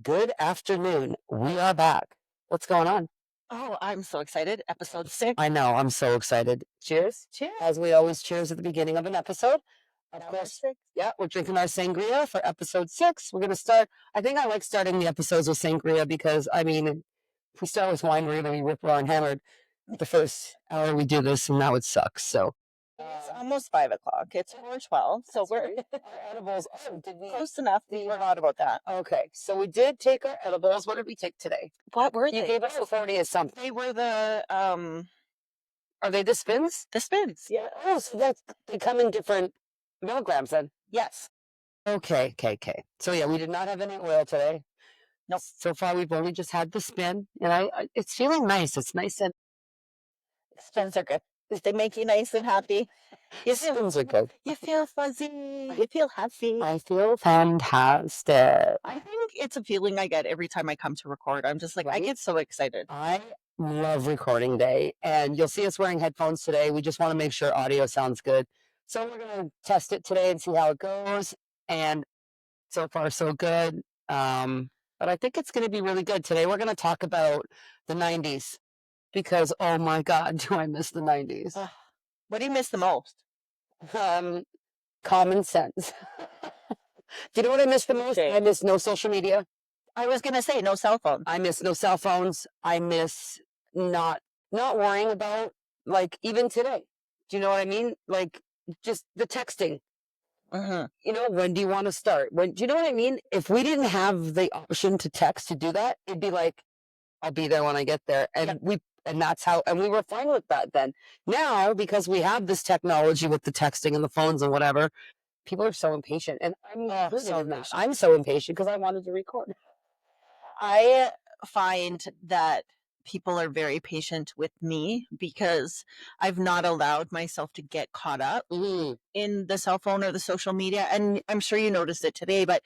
Good afternoon. We are back. What's going on? Oh, I'm so excited. Episode 6. I know. I'm so excited. Cheers. Cheers. As we always cheers at the beginning of an episode. Of Number course. 6. Yeah, we're drinking our sangria for episode 6. We're going to start. I think I like starting the episodes with sangria because, I mean, if we start with wine, we're going to be rip roaring hammered the first hour we do this, and now it sucks. So, It's almost 5 o'clock. It's 4:12. So we're our edibles. Oh, did we? close enough. We forgot about that. Okay, so we did take our edibles. What did we take today? What were You they? gave us a 40 or something. They were the Are they the spins? spins. Yeah. Oh, so they come in different milligrams then. Yes. Okay. So yeah, we did not have any oil today. Nope. So far, we've only just had the spin, and it's feeling nice. It's nice and Spins are good. They make you nice and happy. You feel, spins are good. you feel fuzzy. You feel happy. I feel fantastic. I think it's a feeling I get every time I come to record. I'm just like, I Right? get so excited. I love recording day, and you'll see us wearing headphones today. We just want to make sure audio sounds good. So we're gonna test it today and see how it goes. And so far, so good. But I think it's going to be really good. Today, we're going to talk about the 90s because, oh my God, do I miss the 90s? What do you miss the most? Common sense. Do you know what I miss the most? Okay. I miss no social media. I was going to say no cell phone. I miss no cell phones. I miss not worrying about, like, even today. Do you know what I mean? Like, just the texting. You know, when do you want to start? When, do you know what I mean? If we didn't have the option to text to do that, it'd be like, I'll be there when I get there. And Yep. that's how, and we were fine with that then. Now, because we have this technology with the texting and the phones and whatever, people are so impatient. And I'm so in that. impatient. I'm so impatient because I wanted to record. I find that people are very patient with me because I've not allowed myself to get caught up in the cell phone or the social media. And I'm sure you noticed it today, but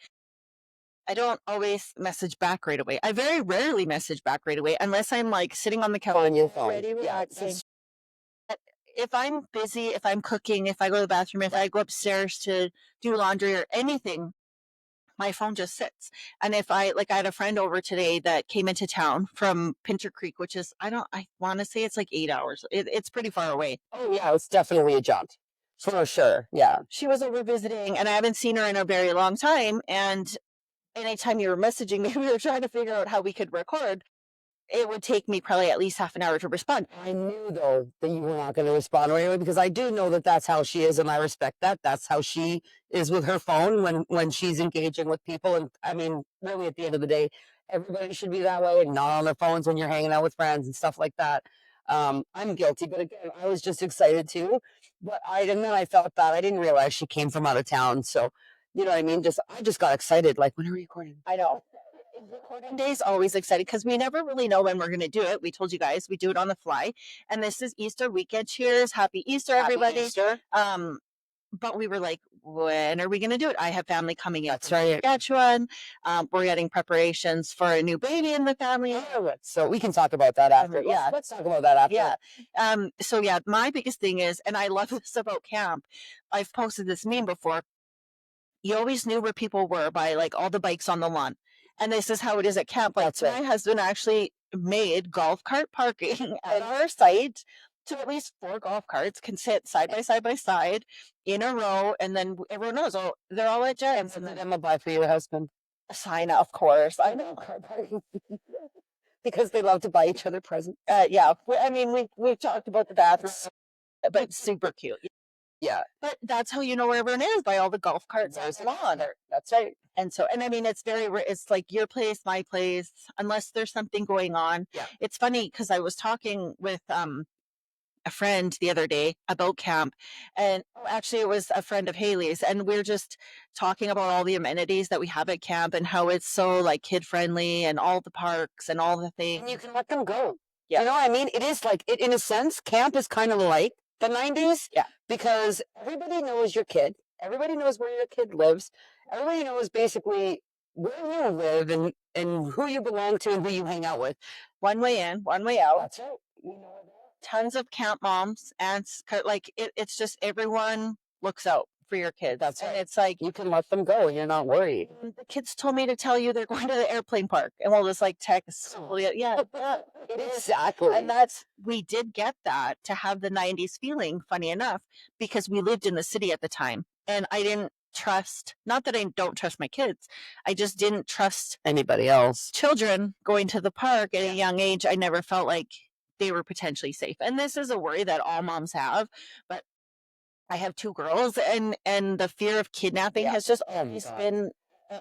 I don't always message back right away. I very rarely message back right away unless I'm like sitting on the couch On your phone. already Yeah, relaxing. If I'm busy, if I'm cooking, if I go to the bathroom, if I go upstairs to do laundry or anything, my phone just sits. And if I had a friend over today that came into town from Pinter Creek, which is, I want to say it's like 8 hours. It's pretty far away. Oh, yeah, it's definitely a jaunt. For sure. Yeah. She was over visiting and I haven't seen her in a very long time. And anytime you were messaging me, we were trying to figure out how we could record. It would take me probably at least half an hour to respond. I knew, though, that you were not going to respond right away because I do know that that's how she is, and I respect that. That's how she is with her phone when she's engaging with people. And I mean, really, at the end of the day, everybody should be that way and not on their phones when you're hanging out with friends and stuff like that. I'm guilty, but again, I was just excited too. And then I felt bad. I didn't realize she came from out of town. So, you know what I mean? I just got excited. Like, when are we recording? I know. Recording day is always exciting because we never really know when we're going to do it. We told you guys we do it on the fly, and this is Easter weekend. Cheers, happy Easter, everybody! Happy Easter. But we were like, when are we going to do it? I have family coming in That's from right. Saskatchewan. We're getting preparations for a new baby in the family. So we can talk about that after. Yeah. Let's talk about that after. Yeah. So yeah, my biggest thing is, and I love this about camp. I've posted this meme before. You always knew where people were by like all the bikes on the lawn. And this is how it is at camp. Like That's right. my husband actually made golf cart parking at our site. So at least 4 golf carts can sit side by side in a row, and then everyone knows, oh, they're all at Jen's. And then Emma buy for your husband a sign, of course. I know. because they love to buy each other presents. Yeah, I mean, we've talked about the bathroom, but it's super cute. Yeah, but that's how you know where everyone is, by all the golf carts on the lawn. That's right. And so, and I mean, it's it's like your place, my place, unless there's something going on. Yeah. It's funny because I was talking with a friend the other day about camp, and actually it was a friend of Haley's, and we're just talking about all the amenities that we have at camp and how it's so like kid friendly and all the parks and all the things. And you can let them go. Yeah. You know what I mean? It is like, in a sense, camp is kind of like the 90s. Yeah. Because everybody knows your kid. Everybody knows where your kid lives. Everybody knows basically where you live and who you belong to and who you hang out with. One way in, one way out. That's right. You know tons of camp moms, aunts, like it's just everyone looks out. for your kids. That's and right. it's like, You can let them go and you're not worried. the kids told me to tell you they're going to the airplane park, and we'll just like text. Yeah, yeah, it is. Exactly. And we did get that to have the 90s feeling, funny enough, because we lived in the city at the time. And I didn't trust, not that I don't trust my kids, I just didn't trust Anybody else. children going to the park at a young age. I never felt like they were potentially safe. And this is a worry that all moms have, but I have two girls, and the fear of kidnapping Yeah. has just Oh my always God. been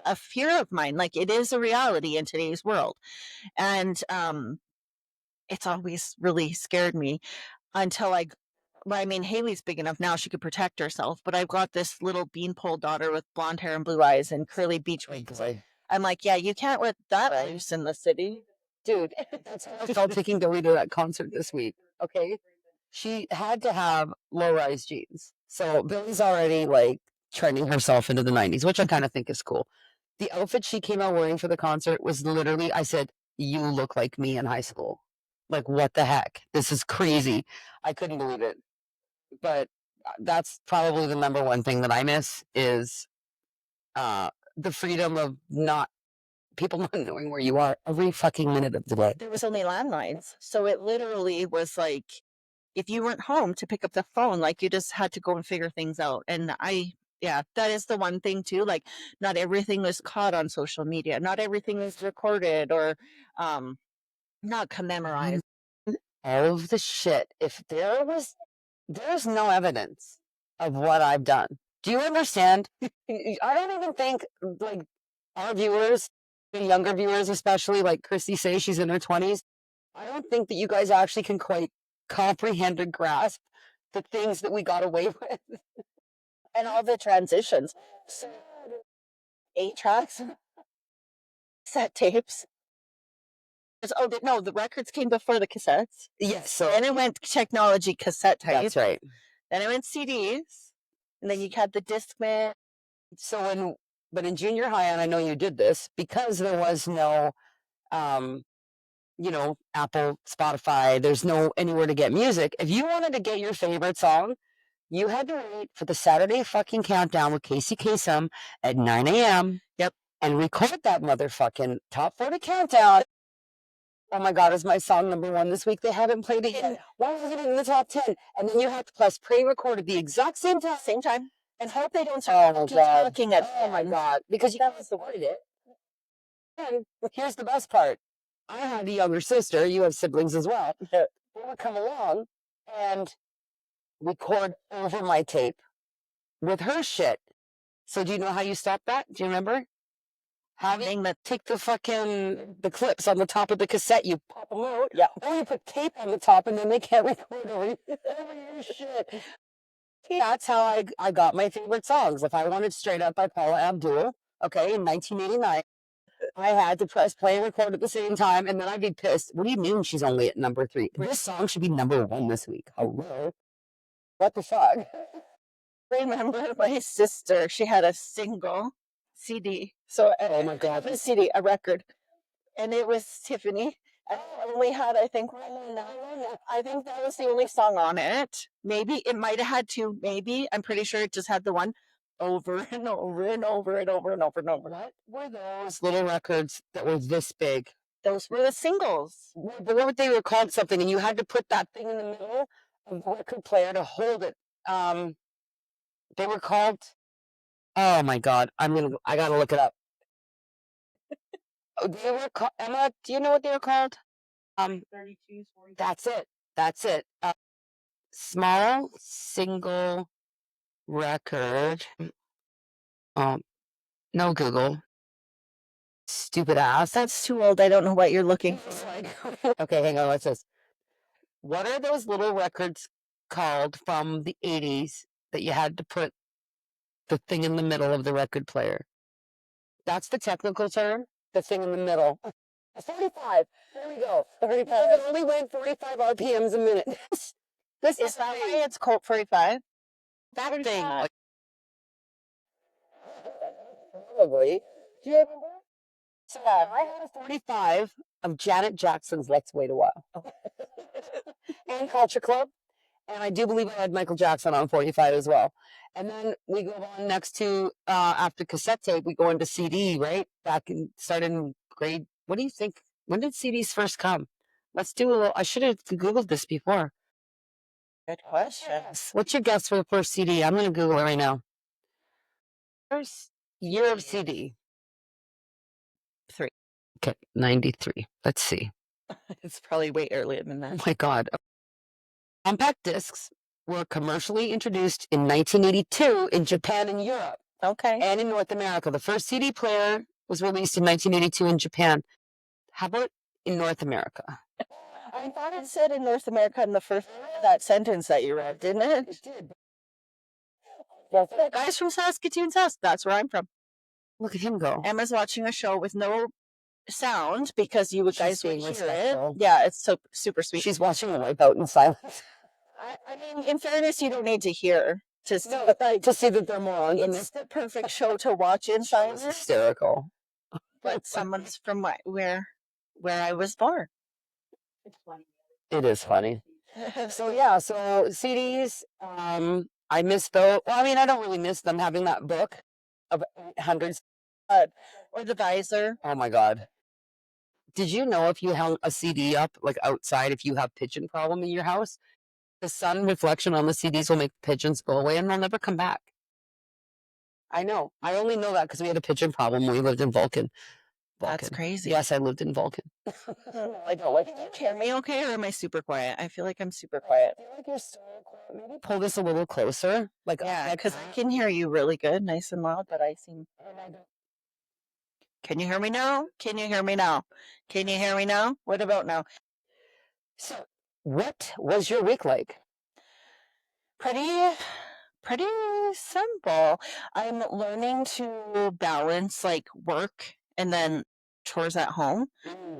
a fear of mine. Like, it is a reality in today's world. And it's always really scared me until well, I mean, Haley's big enough now she could protect herself, but I've got this little beanpole daughter with blonde hair and blue eyes and curly beach Oh waves. boy. I'm like, yeah, you can't let that loose in the city. Dude, that's how I felt taking Billy to that concert this week. Okay. She had to have low rise jeans. So Billy's already like trending herself into the 90s, which I kind of think is cool. The outfit she came out wearing for the concert was literally, I said, you look like me in high school. Like, what the heck? This is crazy. I couldn't believe it. But that's probably the number one thing that I miss is the freedom of not people not knowing where you are every fucking minute of the day. There was only landlines. So it literally was like, if you weren't home to pick up the phone, like, you just had to go and figure things out. And yeah, that is the one thing too. Like, not everything was caught on social media. Not everything was recorded or not commemorized. All of the shit. If there's no evidence of what I've done. Do you understand? I don't even think like our viewers, the younger viewers especially, like Christy says she's in her 20s. I don't think that you guys actually can quite comprehend or grasp the things that we got away with. And all the transitions. So, 8 tracks, cassette tapes. Oh, no, the records came before the cassettes. Yes, so Then it went technology cassette tape. that's right. Then it went CDs. And then you had the Discman. So but in junior high, and I know you did this, because there was no Apple, Spotify, there's no anywhere to get music. If you wanted to get your favorite song, you had to wait for the Saturday fucking countdown with Casey Kasem at 9 a.m. Yep. And record that motherfucking top 40 countdown. Oh my God, is my song #1 this week? They haven't played it yet. Why is it in the top 10? And then you have to press pre-record at the exact same time. Same time. And hope they don't start talking at Oh my God. Because you that was the word. it. And here's the best part. I had a younger sister. You have siblings as well. They would come along and record over my tape with her shit. So do you know how you stop that? Do you remember? Having to take the clips on the top of the cassette, you pop them out. Yeah. Or you put tape on the top and then they can't record over your shit. That's how I got my favorite songs. If I wanted Straight Up by Paula Abdul, okay, in 1989, I had to press play and record at the same time, and then I'd be pissed. What do you mean she's only at #3? This song should be #1 this week. Hello? What the fuck? Remember my sister, she had a single CD. So Oh my God. a CD, a record. And it was Tiffany. And we had, I think that was the only song on it. Maybe it might have had two, maybe. I'm pretty sure it just had the one over and over and over and over and over and over. What were those little records that were this big? Those were the singles. But they were called something, and you had to put that thing in the middle of the record player to hold it. They were called. Oh my God! I gotta look it up. They were called. Emma, do you know what they were called? 32s, 40s. That's it. That's it. Small single record. No Google. Stupid ass. That's too old. I don't know what you're looking for. Okay, hang on. What's this? What are those little records called from the 80s that you had to put the thing in the middle of the record player? That's the technical term. The thing in the middle. 45. There we go. 45. It only went 45 RPMs a minute. This is that why it's called 45? That thing. Probably. Do you remember? So I had a 45 of Janet Jackson's Let's Wait a While. And Culture Club. And I do believe I had Michael Jackson on 45 as well. And then we go on next to after cassette tape, we go into CD, right? Back in started in grade. What do you think? When did CDs first come? Let's do a little. I should have Googled this before. Good question. Yes. What's your guess for the first CD? I'm going to Google it right now. First year of CD. 3. Okay, 93. Let's see. It's probably way earlier than Oh that. my God. Compact discs were commercially introduced in 1982 in Japan and Europe. Okay. And in North America. The first CD player was released in 1982 in Japan. How about in North America? I thought it said in North America in the first that sentence that you read, didn't it? It did. The guy's from Saskatoon, Sask. That's where I'm from. Look at him go. Emma's watching a show with no sound because you She's guys would being hear respectful. it. Yeah, it's so super sweet. She's watching a wipeout in silence. I mean, in fairness, you don't need to hear to see, To see that they're morons. it's the perfect show to watch in It's silence. hysterical. But someone's from where I was born. It is funny. So yeah, so CDs, I miss those. Well, I mean, I don't really miss them having that book of hundreds. Or the visor. Oh my God. Did you know if you hung a CD up like outside, if you have pigeon problem in your house, the sun reflection on the CDs will make pigeons go away and they'll never come back. I know. I only know that because we had a pigeon problem when we lived in Vulcan. That's crazy. Yes, I lived in Vulcan. I don't like. Can you hear me okay, or am I super quiet? I feel like I'm super quiet. I feel like you're so quiet. Maybe pull this a little closer. Like Yeah, because I can hear you really good, nice and loud, but I seem. Can you hear me now? Can you hear me now? Can you hear me now? What about now? So, what was your week like? Pretty simple. I'm learning to balance like work and then chores at home.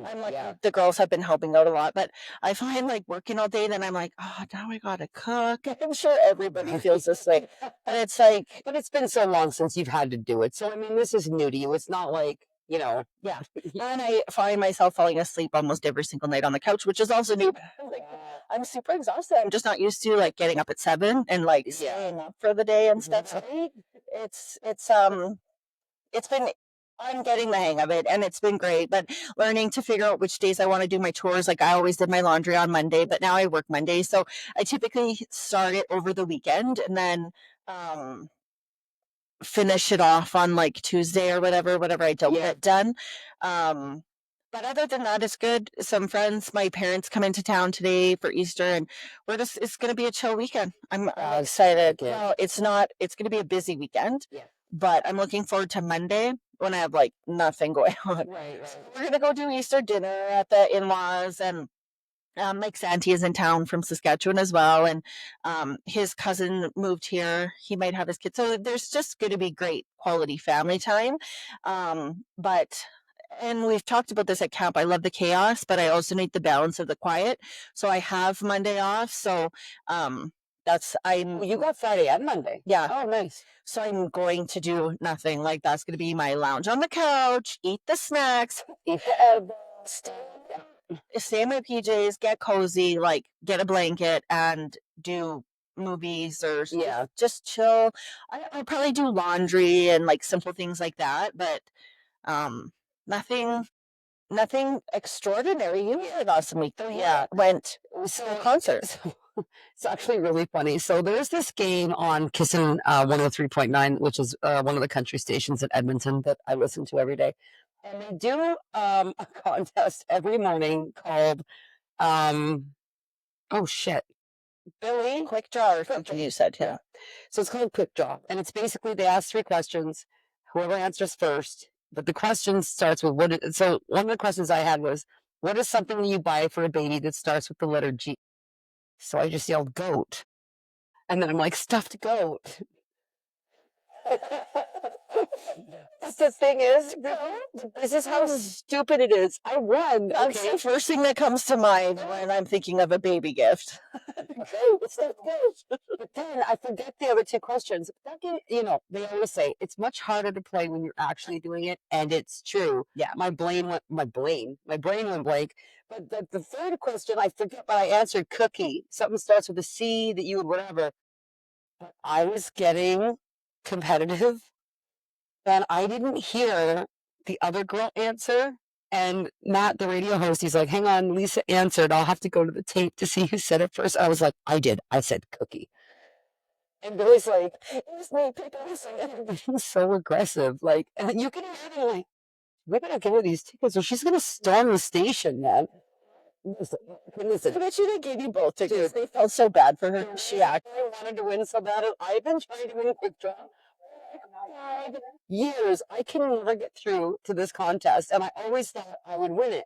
I'm like the girls have been helping out a lot, but I find like working all day, then I'm like, oh, now I gotta cook. I'm sure everybody feels this way, but it's like, But it's been so long since you've had to do it. So I mean, this is new to you. It's not like, you know. yeah. And I find myself falling asleep almost every single night on the couch, which is also new. Like, I'm super exhausted. I'm just not used to like getting up at 7 and like staying up for the day and stuff. So it's been I'm getting the hang of it and it's been great, but learning to figure out which days I want to do my chores. Like I always did my laundry on Monday, but now I work Monday. So I typically start it over the weekend and then finish it off on like Tuesday or whatever I don't get done. But other than that, it's good. Some friends, my parents come into town today for Easter, and it's going to be a chill weekend. I'm excited. Well, it's not, it's going to be a busy weekend, but I'm looking forward to Monday when I have like nothing going on. So we're going to go do Easter dinner at the in-laws, and Mike's auntie is in town from Saskatchewan as well, and his cousin moved here. He might have his kids, so there's just going to be great quality family time. But and we've talked about this at camp. I love the chaos, but I also need the balance of the quiet. So I have Monday off. So You got Friday and Monday. Yeah. Oh, nice. So I'm going to do nothing. Like that's going to be my lounge on the couch, eat the snacks, eat the edibles, stay in my PJs, get cozy, like get a blanket and do movies or just chill. I probably do laundry and like simple things like that, but nothing extraordinary. You had an awesome week though. Went to a concert. It's actually really funny. So there's this game on Kissin 103.9, which is one of the country stations in Edmonton that I listen to every day. And they do a contest every morning called, oh shit, Billy? Quick Draw or something you said, yeah. So it's called Quick Draw. And it's basically they ask 3 questions. Whoever answers first. But the question starts with so one of the questions I had was, what is something you buy for a baby that starts with the letter G? So I just yelled goat. And then I'm like, stuffed goat. The thing is, this is how stupid it is. I won. That's Okay. the first thing that comes to mind when I'm thinking of a baby gift. It's not good. But then I forget the other two questions. They always say it's much harder to play when you're actually doing it, and it's true. Yeah. My brain went blank. But the third question, I forget, but I answered cookie. Something starts with a C that you would whatever. But I was getting competitive, and I didn't hear the other girl answer. And Matt, the radio host, he's like, hang on, Lisa answered. I'll have to go to the tape to see who said it first. I was like, I did. I said cookie. And Billy's like, it was me, pick us. He's so aggressive. Like, and you can imagine, like, we're going to give her these tickets or she's going to storm the station, man. Listen. I bet you they gave you both tickets. They felt so bad for her. She acted. I wanted to win so bad. I've been trying to win a quick draw. 5 years. I can never get through to this contest, and I always thought I would win it.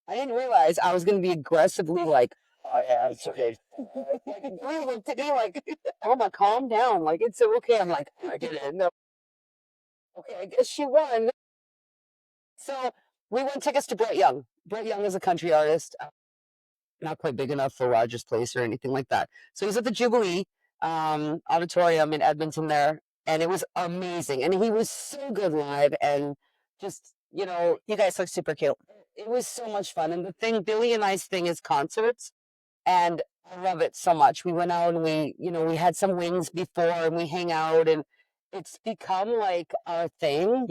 I didn't realize I was going to be aggressively like, oh yeah, it's okay. Like, looked at me like, Mama, calm down. Like, it's okay. I'm like, I didn't. No. Okay, I guess she won. So we won tickets to Brett Young. Brett Young is a country artist, not quite big enough for Rogers Place or anything like that. So he's at the Jubilee Auditorium in Edmonton there, and it was amazing. And he was so good live, and just You guys look super cute. it was so much fun. And Billy and I's thing is concerts, and I love it so much. We went out and we had some wings before, and we hang out, and it's become like our thing.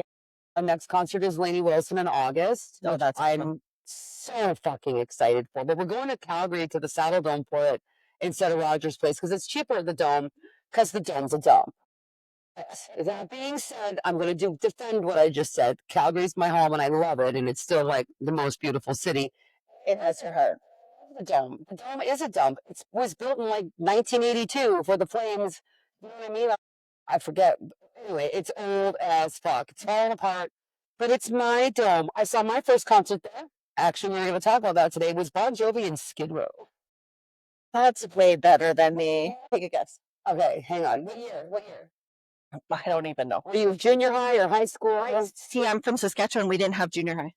Our next concert is Lainey Wilson in August. Oh, that's awesome. I'm so fucking excited for. But we're going to Calgary to the Saddle Dome for it instead of Rogers Place because it's cheaper at the Dome because the Dome's a dome. Yes. That being said, I'm going to defend what I just said. Calgary's my home and I love it, and it's still like the most beautiful city. It has her heart. The Dome. The Dome is a dome. It was built in like 1982 for the Flames. You know what I mean? I forget. Anyway, it's old as fuck. It's falling apart, but it's my dome. I saw my first concert there. Actually, we're going to talk about that today. It was Bon Jovi in Skid Row. That's way better than me. Take a guess. Okay, hang on. What year? What year? I don't even know. Were you junior high or high school? See, I'm from Saskatchewan. We didn't have junior high.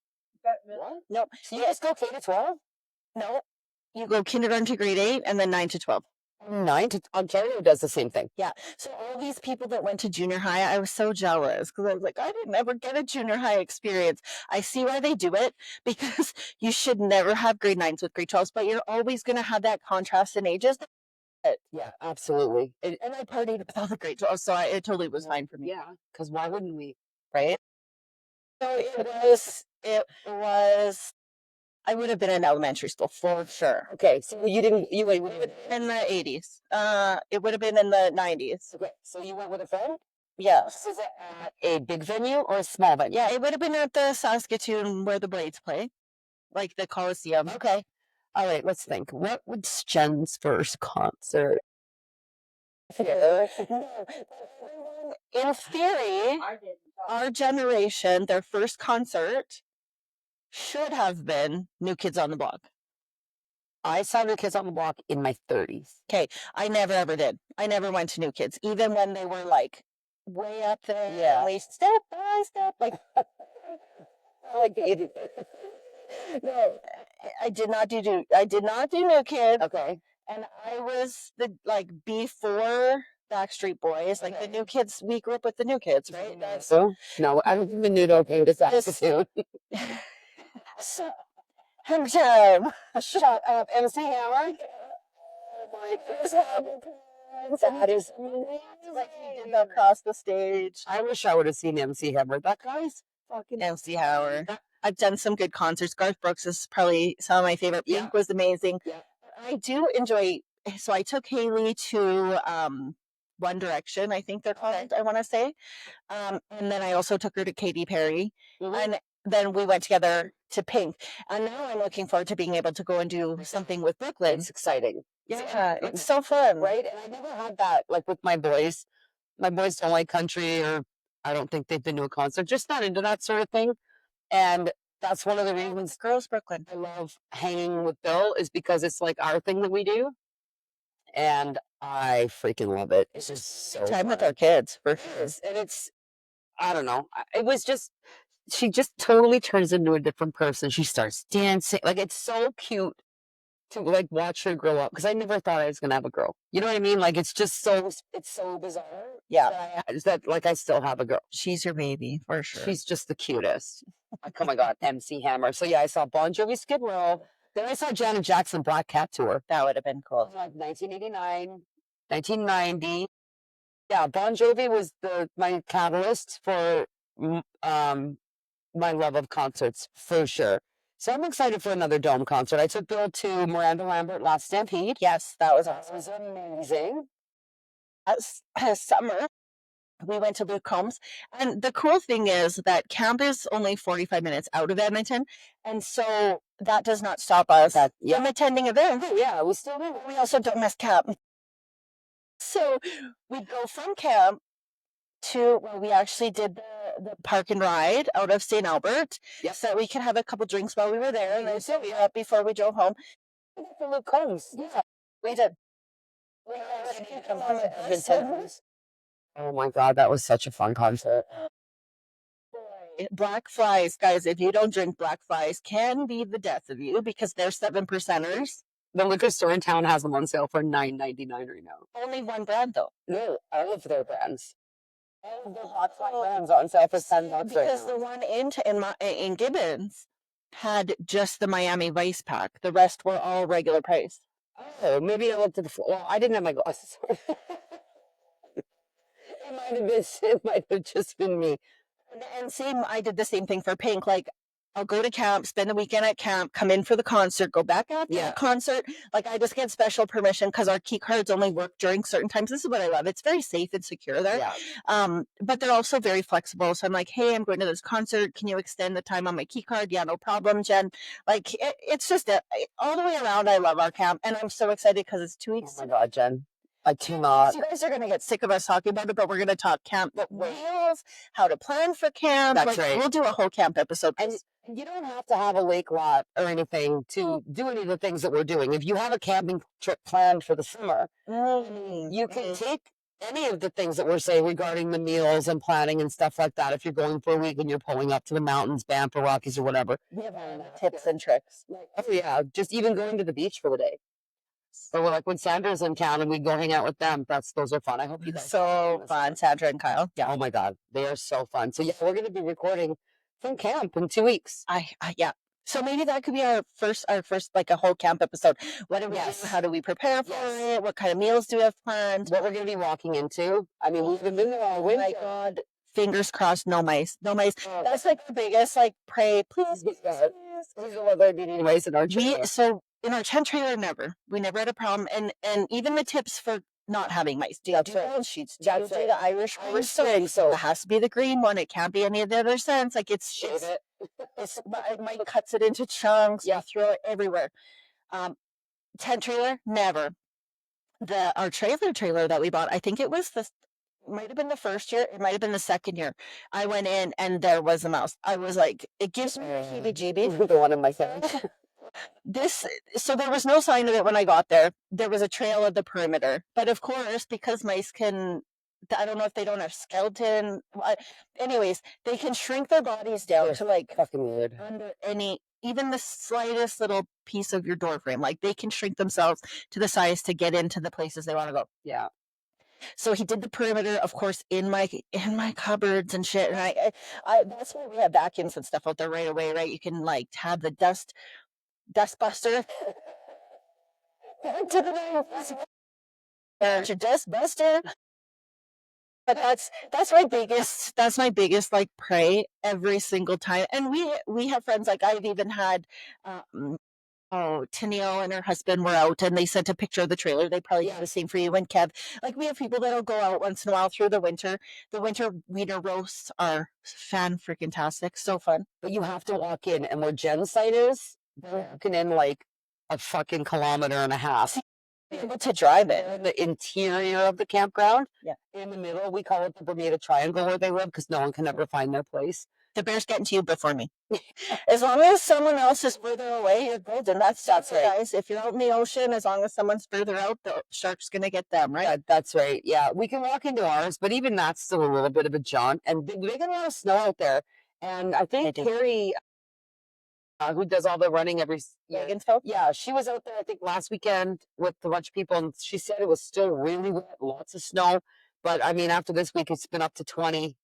What? Nope. So you just go K to 12? No. You go kindergarten to grade 8 and then 9 to 12. Ontario does the same thing. Yeah. So all these people that went to junior high, I was so jealous because I was like, I didn't ever get a junior high experience. I see why they do it because you should never have grade 9s with grade 12s, but you're always going to have that contrast in ages. Yeah, absolutely. And I partied with all the grade 12s, so it totally was fine for me. Yeah, because why wouldn't we? Right? So it was, I would have been in elementary school for sure. Okay, so you went in the 80s. It would have been in the 90s. Okay, so you went with a friend? Yes. Was it at a big venue or a small venue? Yeah, it would have been at the Saskatoon where the Blades play, like the Coliseum. Okay. All right, let's think. What was Jen's first concert? In theory, our generation, their first concert should have been New Kids on the Block. I saw New Kids on the Block in my 30s. Okay, I never ever did. I never went to New Kids, even when they were like way up there. Yeah. At least step by step, like. No, I did not do New Kids. Okay. And I was before Backstreet Boys, like the New Kids. We grew up with the New Kids, right? No, I don't even know to Saskatoon. So, shut up, MC Hammer. Oh my goodness, that is like he did across the stage. I wish I would have seen MC Hammer. That guy's fucking MC Hammer. I've done some good concerts. Garth Brooks is probably some of my favorite. Pink was amazing. Yeah. I do enjoy. So I took Haley to One Direction, I think they're called. I want to say, and then I also took her to Katy Perry, and then we went together to Pink. And now I'm looking forward to being able to go and do something with Brooklyn. It's exciting. Yeah, it's so fun, right? And I never had that like with my boys. My boys don't like country, or I don't think they've been to a concert. Just not into that sort of thing. And that's one of the reasons Girls Brooklyn. I love hanging with Bill is because it's like our thing that we do. And I freaking love it. It's just so Time with fun. our kids, for It sure. is, and it's I don't know. It was just she just totally turns into a different person. She starts dancing. Like it's so cute to like watch her grow up because I never thought I was gonna have a girl. You know what I mean? Like it's just it's so bizarre. Yeah. That like I still have a girl. She's your baby, for sure. She's just the cutest. Like, oh my god, MC Hammer. So yeah, I saw Bon Jovi Skid Row. Then I saw Janet Jackson Black Cat tour. That would have been cool. Like 1989, 1990. Yeah, Bon Jovi was my catalyst for my love of concerts for sure. So I'm excited for another Dome concert. I took Bill to Miranda Lambert last Stampede. Yes, that was That awesome. was amazing. As summer, we went to Luke Combs, and the cool thing is that camp is only 45 minutes out of Edmonton, and so that does not stop us from attending events. Oh, yeah, we still do. We also don't miss camp. So we go from camp to, well, we actually did the park and ride out of St. Albert, so that we could have a couple drinks while we were there, and then before we drove home. For Luke Combs. Yeah, We did. Oh my god, that was such a fun concert. Black flies, guys, if you don't drink black flies, can be the death of you because they're 7%ers. The liquor store in town has them on sale for $9.99 right now. Only one brand, though. No, all of their brands. All of their black fly brands on sale for $10 Because the one in Gibbons had just the Miami Vice pack. The rest were all regular price. Oh, maybe I looked at the floor. Well, I didn't have my glasses on. It might have just been me. And I did the same thing for Pink. Like, I'll go to camp, spend the weekend at camp, come in for the concert, go back after the concert. Like, I just get special permission because our key cards only work during certain times. This is what I love. It's very safe and secure there. Yeah. But they're also very flexible. So I'm like, hey, I'm going to this concert. Can you extend the time on my key card? Yeah, no problem, Jen. Like, it's just all the way around. I love our camp. And I'm so excited because it's 2 weeks. Oh my God, Jen. I cannot. You guys are going to get sick of us talking about it, but we're going to talk camp wheels, how to plan for camp. That's right. We'll do a whole camp episode. And you don't have to have a lake lot or anything to do any of the things that we're doing. If you have a camping trip planned for the summer, you can take any of the things that we're saying regarding the meals and planning and stuff like that. If you're going for a week and you're pulling up to the mountains, Banff or Rockies or whatever. We have tips and tricks. Oh yeah, just even going to the beach for the day. Or like when Sandra's in town and we go hang out with them. Those are fun. I hope you guys. So fun, Sandra and Kyle. Yeah. Oh my God, they are so fun. So yeah, we're going to be recording from camp in 2 weeks. Yeah. So maybe that could be our first like a whole camp episode. What do we do? How do we prepare for it? What kind of meals do we have planned? What we're going to be walking into. I mean, we've been there all winter. Oh my God. Fingers crossed, no mice. No mice. That's like the biggest, like, pray, please. Please. These are there being mice in our trailer. So in our tent trailer, never. We never had a problem. And even the tips for not having mice. Do you do ground sheets? Do you do the Irish ring? So it has to be the green one. It can't be any of the other scents. Like it's Mike cuts it into chunks. Yeah, throw it everywhere. Tent trailer, never. Our trailer that we bought, I think it was might have been the first year, it might have been the second year. I went in and there was a mouse. I was like, it gives me heebie-jeebies. The one in my tent. So there was no sign of it when I got there. There was a trail of the perimeter. But of course, because mice can, I don't know if they don't have skeleton. Anyways, they can shrink their bodies down to like fucking weird. Under even the slightest little piece of your door frame. Like they can shrink themselves to the size to get into the places they want to go. Yeah. So he did the perimeter, of course, in my cupboards and shit. And I that's why we have vacuums and stuff out there right away, right? You can like have the dust buster. There's your dust buster. But that's my biggest like pray every single time. And we have friends, like I've even had Tennille and her husband were out and they sent a picture of the trailer. They probably did the same for you and Kev. Like we have people that'll go out once in a while through the winter. The winter wiener roasts are fan-freaking-tastic. So fun. But you have to walk in, and where Jen's site is, they're walking in like a fucking kilometer and a half. Able to drive it. In the interior of the campground. Yeah. In the middle, we call it the Bermuda Triangle where they live because no one can ever find their place. The bear's getting to you before me. As long as someone else is further away, you're good. And that's right. Guys. If you're out in the ocean, as long as someone's further out, the shark's going to get them, right? That's right. Yeah, we can walk into ours, but even that's still a little bit of a jaunt. And they get a lot of snow out there. And I think Carrie, who does all the running every year, yeah, she was out there, I think, last weekend with a bunch of people, and she said it was still really wet, lots of snow. But I mean, after this week, it's been up to 20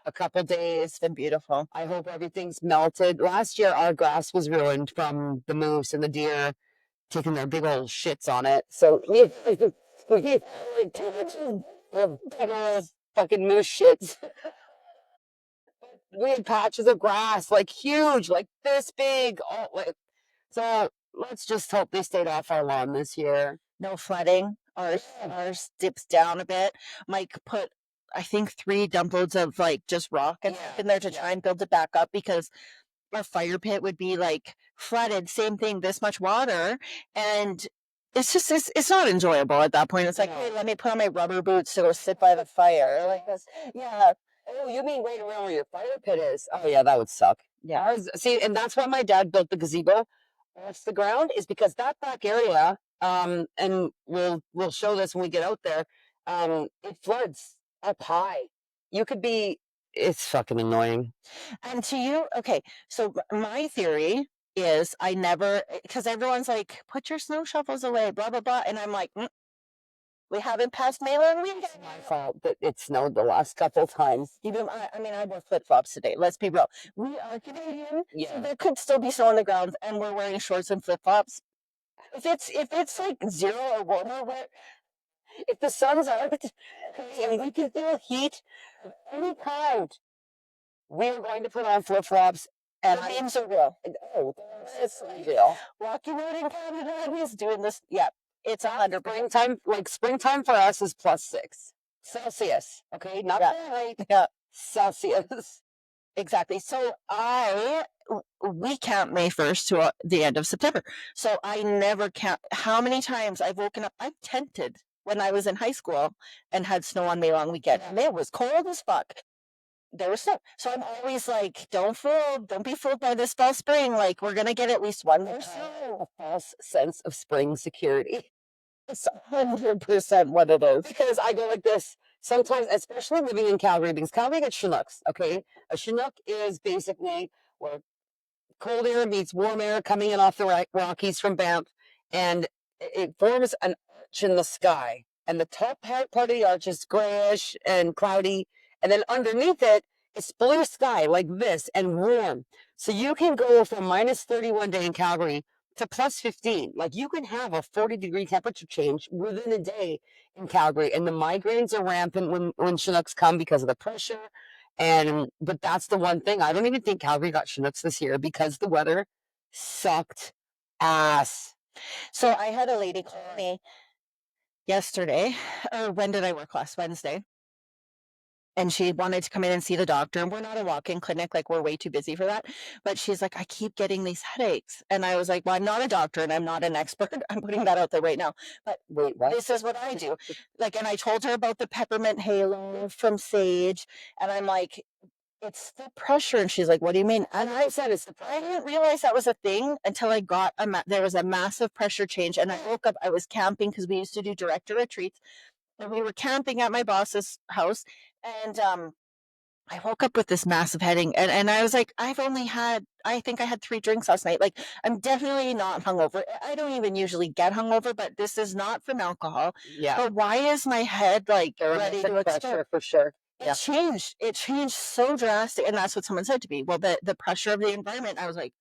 a couple days. It's been beautiful. I hope everything's melted. Last year, our grass was ruined from the moose and the deer taking their big old shits on it. So we had like 2 inches of big old fucking moose shits. We had patches of grass, like huge, like this big. Oh, like, so let's just hope they stayed off our lawn this year. No flooding. Ours dips down a bit. Mike put, I think, 3 dump loads of like just rock and in there to try and build it back up, because our fire pit would be like flooded, same thing, this much water, and it's not enjoyable at that point. It's like, hey, let me put on my rubber boots to go sit by the fire like this. Yeah. Oh, you mean right around where your fire pit is? Oh yeah, that would suck. Yeah. Ours, see, and that's why my dad built the gazebo off the ground, is because that back area, and we'll show this when we get out there, it floods up high. You could be, it's fucking annoying. And to you, okay, so my theory is I never, because everyone's like, put your snow shovels away, blah, blah, blah. And I'm like, we haven't passed Malin weekend. It's my fault that it snowed the last couple times. Even, I mean, I wore flip-flops today. Let's be real. We are Canadian, so there could still be snow on the ground, and we're wearing shorts and flip-flops. If it's like 0 or warmer, if the sun's out and we can feel heat of any kind, we are going to put on flip-flops. And the memes are real. Oh, it's real. Walking out in Canada is doing this. Yeah, it's 100%. Springtime, like springtime for us is +6 Celsius. Okay, not Fahrenheit. Yeah, Celsius. Exactly. So we count May 1st to the end of September. So I never count how many times I've woken up. I've tented when I was in high school and had snow on May long weekend. And it was cold as fuck. There was snow. So I'm always like, don't be fooled by this fall spring. Like, we're going to get at least one more snow. A false sense of spring security. It's 100% what it is. Because I go like this. Sometimes, especially living in Calgary, because Calgary gets Chinooks, okay? A Chinook is basically where cold air meets warm air coming in off the Rockies from Banff, and it forms an arch in the sky. And the top part of the arch is grayish and cloudy, and then underneath it, it's blue sky like this and warm. So you can go from -31 day in Calgary to +15. Like, you can have a 40-degree temperature change within a day in Calgary, and the migraines are rampant when Chinooks come because of the pressure. But that's the one thing. I don't even think Calgary got Chinooks this year because the weather sucked ass. So I had a lady call me yesterday, or when did I work? Last Wednesday. And she wanted to come in and see the doctor. And we're not a walk-in clinic, like, we're way too busy for that. But she's like, I keep getting these headaches. And I was like, well, I'm not a doctor and I'm not an expert. I'm putting that out there right now. But wait, what? This is what I do. Like, and I told her about the peppermint halo from Sage. And I'm like, it's the pressure. And she's like, what do you mean? And I said, I didn't realize that was a thing until I got there was a massive pressure change. And I woke up, I was camping because we used to do director retreats. And we were camping at my boss's house. And I woke up with this massive headache. And I was like, I think I had 3 drinks last night. Like, I'm definitely not hungover. I don't even usually get hungover, but this is not from alcohol. Yeah. But why is my head like ready to explode? For sure. It changed. It changed so drastic. And that's what someone said to me. Well, the pressure of the environment. I was like,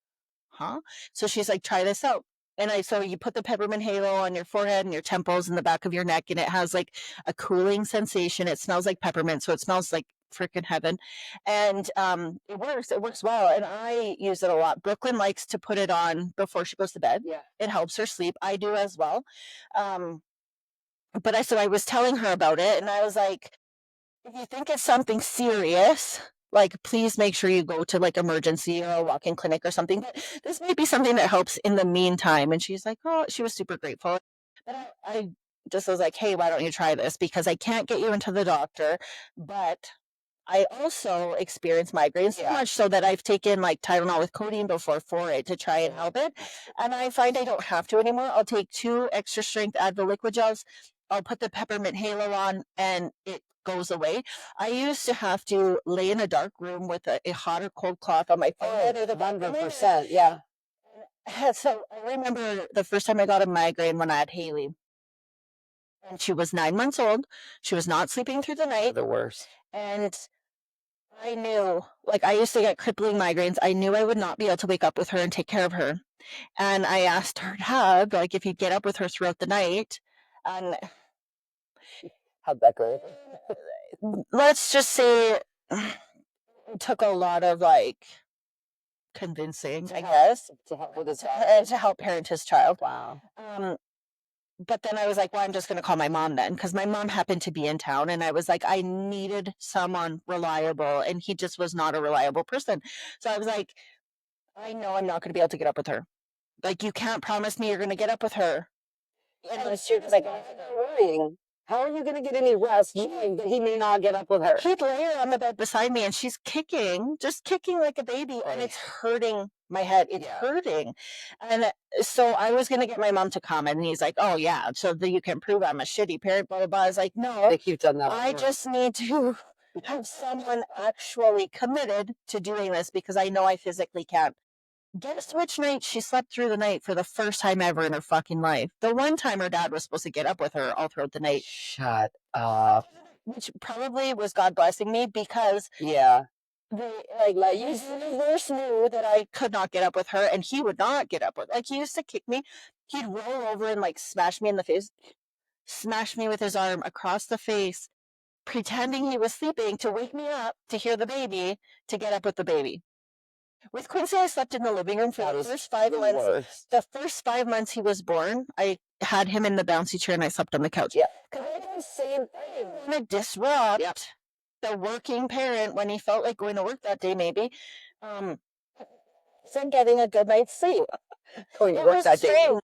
huh? So she's like, try this out. And so you put the peppermint halo on your forehead and your temples and the back of your neck, and it has like a cooling sensation. It smells like peppermint, so it smells like freaking heaven. And it works well. And I use it a lot. Brooklyn likes to put it on before she goes to bed. Yeah. It helps her sleep. I do as well. But I was telling her about it, and I was like, if you think it's something serious, like, please make sure you go to like emergency or a walk-in clinic or something. But this may be something that helps in the meantime. And she's like, oh, she was super grateful. But I just was like, hey, why don't you try this? Because I can't get you into the doctor, but I also experience migraines so much so that I've taken like Tylenol with codeine before for it to try and help it. And I find I don't have to anymore. I'll take 2 extra strength Advil liquid gels. I'll put the peppermint halo on and it goes away. I used to have to lay in a dark room with a hot or cold cloth on my forehead or the back of my neck. 100%. Yeah. So I remember the first time I got a migraine when I had Haley. And she was 9 months old. She was not sleeping through the night. The worst. And I knew, like, I used to get crippling migraines. I knew I would not be able to wake up with her and take care of her. And I asked her dad, like, if he'd get up with her throughout the night. And How'd that go? let's just say it took a lot of, like, convincing, I guess, To help with his child. to help parent his child. Wow. But then I was like, well, I'm just going to call my mom then, because my mom happened to be in town. And I was like, I needed someone reliable. And he just was not a reliable person. So I was like, I know I'm not going to be able to get up with her. Like, you can't promise me you're going to get up with her. Unless you're like, worrying. How are you going to get any rest knowing that he may not get up with her? he'd lay her on the bed beside me and she's kicking, just kicking like a baby. And it's hurting my head. It's hurting. And so I was going to get my mom to come. And he's like, oh, yeah, so that you can prove I'm a shitty parent, blah, blah, blah. I was like, no, I think you've done that. I just need to have someone actually committed to doing this because I know I physically can't. Guess which night she slept through the night for the first time ever in her fucking life? The one time her dad was supposed to get up with her all throughout the night. Shut up. Which probably was God blessing me because Yeah. the universe knew that I could not get up with her and he would not get up with her. Like, he used to kick me. He'd roll over and like smash me in the face, smash me with his arm across the face, pretending he was sleeping to wake me up to hear the baby, to get up with the baby. With Quincy, I slept in the living room for the first 5 months. The first 5 months he was born, I had him in the bouncy chair and I slept on the couch. Yeah. Because I didn't want to disrupt the working parent when he felt like going to work that day, maybe, from getting a good night's sleep. Going to work that day.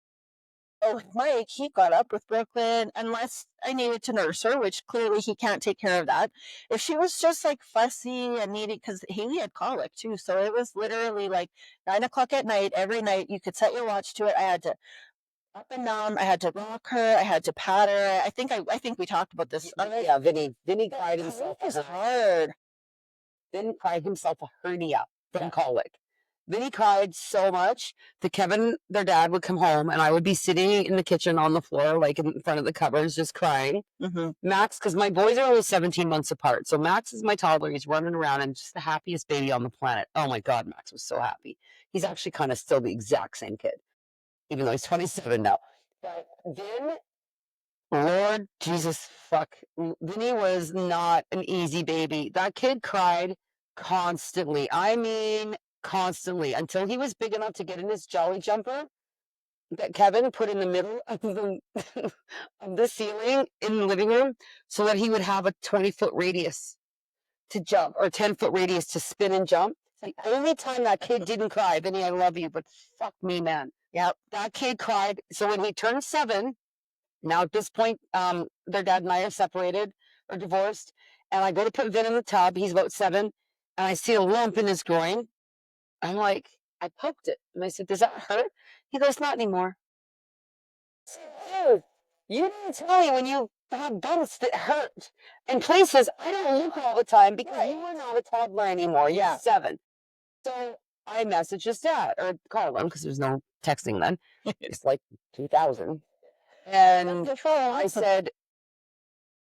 Oh, Mike, he got up with Brooklyn unless I needed to nurse her, which clearly he can't take care of that. If she was just like fussy and needed, because Haley had colic too, so it was literally like 9 o'clock at night every night. You could set your watch to it. I had to up and down. I had to rock her. I had to pat her. I think we talked about this. Yeah, Vinny cried himself. It was hard. Vinny cried himself a hernia from colic. Vinny cried so much that Kevin, their dad, would come home and I would be sitting in the kitchen on the floor, like in front of the cupboards, just crying. Mm-hmm. Max, because my boys are only 17 months apart. So Max is my toddler. He's running around and just the happiest baby on the planet. Oh my God, Max was so happy. He's actually kind of still the exact same kid, even though he's 27 now. But then, Lord Jesus, fuck. Vinny was not an easy baby. That kid cried constantly. I mean, constantly until he was big enough to get in his jolly jumper that Kevin put in the middle of the ceiling in the living room so that he would have a 20-foot radius to jump or 10-foot radius to spin and jump. It's the only time that kid didn't cry. Vinny, I love you, but fuck me, man. Yeah, that kid cried. So when he turned 7, now at this point, their dad and I are separated or divorced, and I go to put Vin in the tub. He's about 7, and I see a lump in his groin. I'm like, I poked it. And I said, does that hurt? He goes, not anymore. I said, dude, you didn't tell me when you have bumps that hurt. And places I don't look all the time because you are not a toddler anymore. You're 7. So I messaged his dad or called him because there's no texting then. It's like 2000. And I said,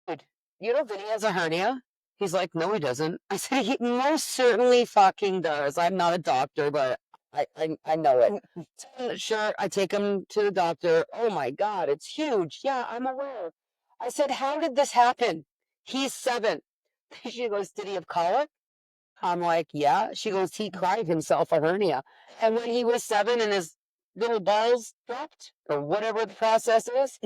dude, you know Vinny has a hernia? He's like, no, he doesn't. I said, he most certainly fucking does. I'm not a doctor, but I know it. Sure, I take him to the doctor. Oh my God, it's huge. Yeah, I'm aware. I said, how did this happen? He's 7. She goes, did he have colic? I'm like, yeah. She goes, he cried himself a hernia. And when he was 7 and his little balls dropped, or whatever the process is,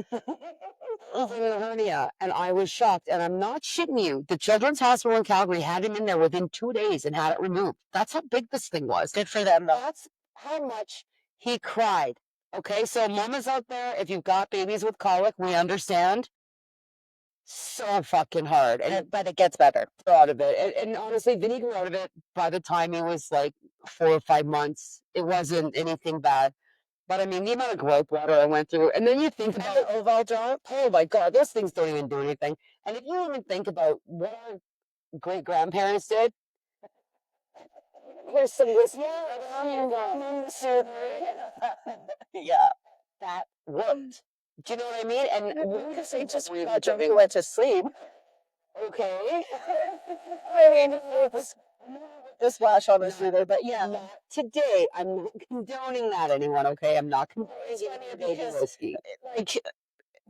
from the hernia. And I was shocked. And I'm not shitting you. The Children's Hospital in Calgary had him in there within 2 days and had it removed. That's how big this thing was. Good for them, though. That's how much he cried. Okay, so mamas out there, if you've got babies with colic, we understand. so fucking hard. And but it gets better. grew out of it. And honestly, Vinny grew out of it by the time he was like 4 or 5 months. It wasn't anything bad. But I mean, the amount of growth water I went through, and then you think about the oval drop. oh my God, those things don't even do anything. And if you even think about what our great grandparents did, here's some whiskey. Yeah, that worked. Do you know what I mean? And Because they just went to sleep. okay. I mean, it was the splash on the shooter, but yeah. Not today. I'm not condoning that, anyone, okay? I'm not condoning It's funny baby because, whiskey. like,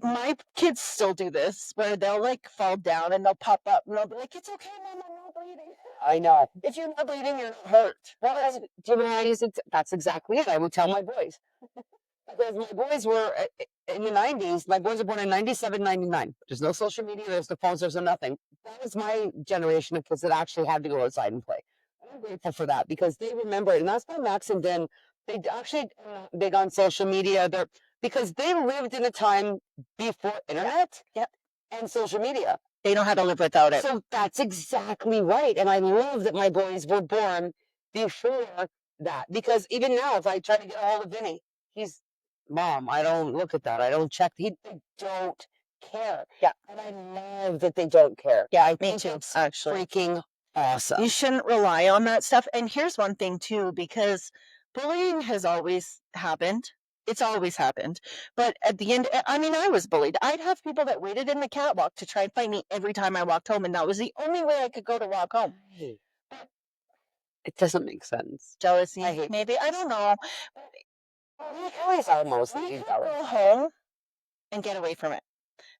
my kids still do this where they'll like fall down and they'll pop up and they'll be like, "It's okay, mom, I'm not bleeding." I know. If you're not bleeding, you're not hurt. Well, do you know how I use it? That's exactly it. I would tell my boys. Because my boys were in the 90s. My boys were born in 97, 99. There's no social media, there's no phones, there's no nothing. That was my generation of kids that actually had to go outside and play. I'm grateful for that because they remember it. And that's why Max and Den, they actually big on social media. They're because they lived in a time before internet Yep. and social media. They know how to live without it. So that's exactly right. And I love that my boys were born before that. Because even now, if I try to get a hold of Vinny, he's, Mom, I don't look at that. I don't check. They don't care. Yeah. And I love that they don't care. Yeah, I me think too, it's actually. freaking awesome. You shouldn't rely on that stuff. And here's one thing too, because bullying has always happened. It's always happened. But at the end, I mean, I was bullied. I'd have people that waited in the catwalk to try and find me every time I walked home, and that was the only way I could go to walk home. It doesn't make sense. Jealousy, I hate maybe. I don't know. boys are mostly We could jealous. go home and get away from it.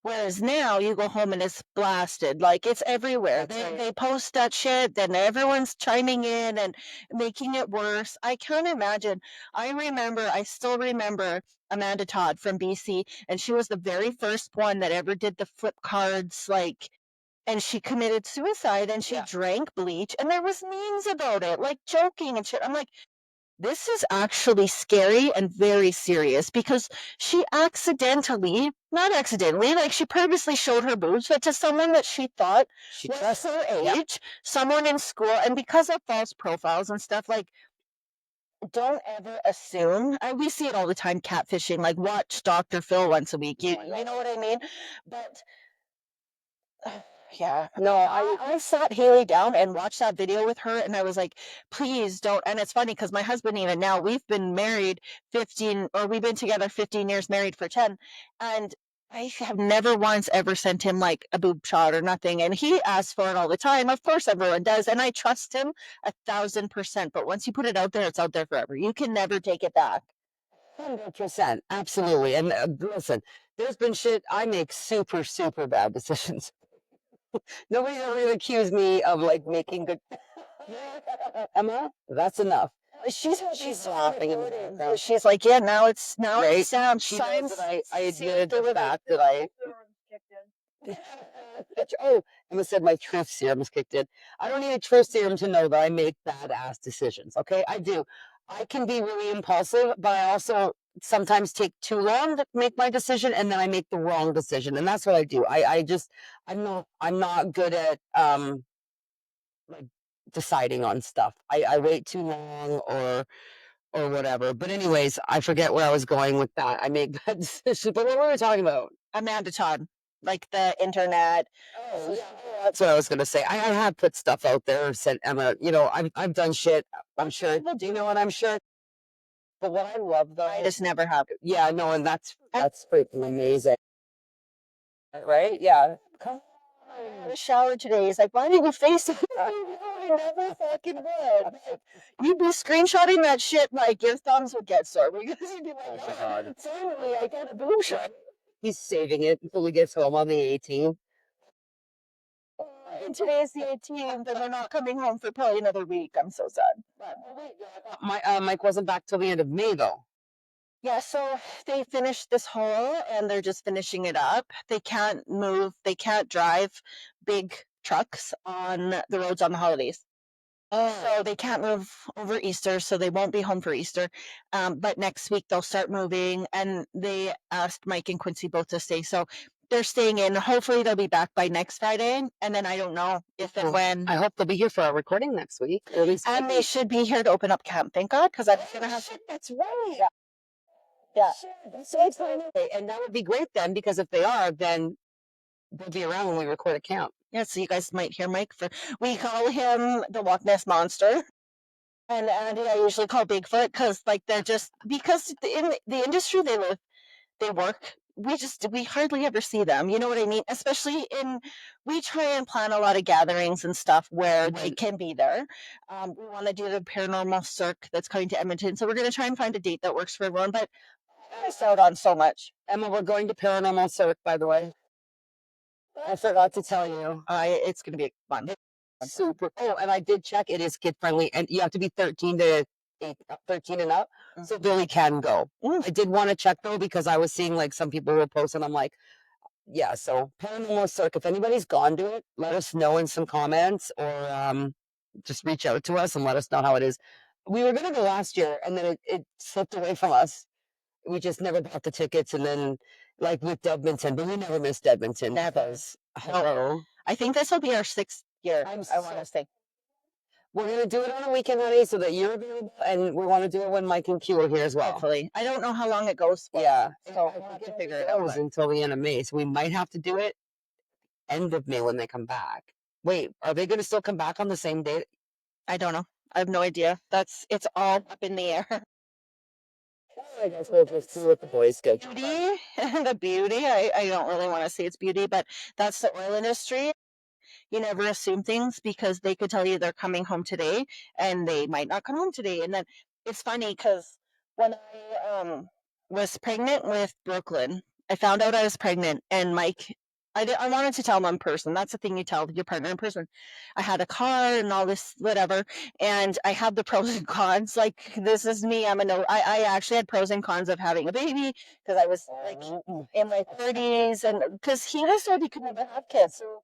Whereas now you go home and it's blasted, like it's everywhere. That's right. They post that shit, then everyone's chiming in and making it worse. I can't imagine. I still remember Amanda Todd from BC, and she was the very first one that ever did the flip cards, like, and she committed suicide and she Yeah. drank bleach, and there was memes about it, like joking and shit. I'm like, this is actually scary and very serious because she accidentally, not accidentally, like she purposely showed her boobs, but to someone that she thought She was trusts her Yep. age, someone in school, and because of false profiles and stuff, like, don't ever assume. We see it all the time, catfishing, like watch Dr. Phil once a week. You know what I mean? But yeah, No, I sat Haley down and watched that video with her, and I was like, please don't. And it's funny because my husband, even now, we've been married 15, or we've been together 15 years, married for 10. And I have never once ever sent him like a boob shot or nothing. And he asks for it all the time. Of course, everyone does. And I trust him 1,000%. But once you put it out there, it's out there forever. You can never take it back. 100%. Absolutely. And listen, there's been shit. I make super, super bad decisions. Nobody's ever gonna accuse me of like making good. Emma, that's enough. She's laughing in the background. She's like, yeah, now it's Right? Sam. She knows that I admitted the fact that I. Oh, Emma said my truth serum is kicked in. I don't need a truth serum to know that I make badass decisions. Okay, I do. I can be really impulsive, but I also sometimes take too long to make my decision, and then I make the wrong decision, and that's what I do. I just I'm not good at like deciding on stuff. I wait too long or whatever. But anyways, I forget where I was going with that. I make bad decisions. But what were we talking about? Amanda Todd, like the internet. Oh, yeah, that's what I was gonna say. I have put stuff out there, sent Emma. You know, I've done shit. I'm sure. Do you know what I'm sure? But what I love though, I just never have. yeah, no, and that's freaking amazing, right? Yeah. Come I had a shower today. He's like, why didn't you face it? I never fucking would. You'd be screenshotting that shit like your thumbs would get sore because you'd be like, Oh, God. finally, I got a boob shot. He's saving it until he gets home on the 18th. And today's the 18th, and they're not coming home for probably another week. I'm so sad. But my Mike wasn't back till the end of May though. Yeah, so they finished this hole and they're just finishing it up. They can't move, they can't drive big trucks on the roads on the holidays. So they can't move over Easter, so they won't be home for Easter. But next week they'll start moving, and they asked Mike and Quincy both to stay. So they're staying in. Hopefully, they'll be back by next Friday, and then I don't know if and when. I hope they'll be here for our recording next week. Or at least And they should be here to open up camp. Thank God, because I'm gonna have. that's right. Yeah. So excited. And that would be great then, because if they are, then they'll be around when we record a count. Yeah, so you guys might hear Mike. We call him the Loch Ness Monster. And Andy, I usually call Bigfoot because, like, they're just because in the industry they work. We hardly ever see them. You know what I mean? Especially we try and plan a lot of gatherings and stuff where they can be there. We want to do the paranormal circ that's coming to Edmonton, so we're going to try and find a date that works for everyone. But I miss out on so much. Emma, we're going to paranormal circ, by the way. I forgot to tell you. It's going to be fun. Super. Oh, and I did check. It is kid friendly, and you have to be 13 and up. So Billy can go. I did want to check though, because I was seeing like some people were posting. I'm like, yeah. So paranormal circ. If anybody's gone to it, let us know in some comments, or just reach out to us and let us know how it is. We were gonna go last year, and then it slipped away from us. We just never got the tickets, and then like with Edmonton, but we never missed Edmonton. Never. Hello. I think this will be our 6th year. I want to say. We're gonna do it on a weekend, honey, so that you're available, and we want to do it when Mike and Q are here as well. Hopefully, I don't know how long it goes for. Yeah, so we'll have to figure it out. Until the end of May, so we might have to do it end of May when they come back. Wait, are they going to still come back on the same day? I don't know. I have no idea. It's all up in the air. I guess we'll just see what the boys get. Beauty, the beauty. I don't really want to say it's beauty, but that's the oil industry. You never assume things because they could tell you they're coming home today and they might not come home today. And then it's funny because when I was pregnant with Brooklyn, I found out I was pregnant, and Mike, I wanted to tell him in person. That's the thing, you tell your partner in person. I had a car and all this, whatever, and I have the pros and cons. Like, this is me. I actually had pros and cons of having a baby because I was like in my 30s, and because he was told he could never have kids. So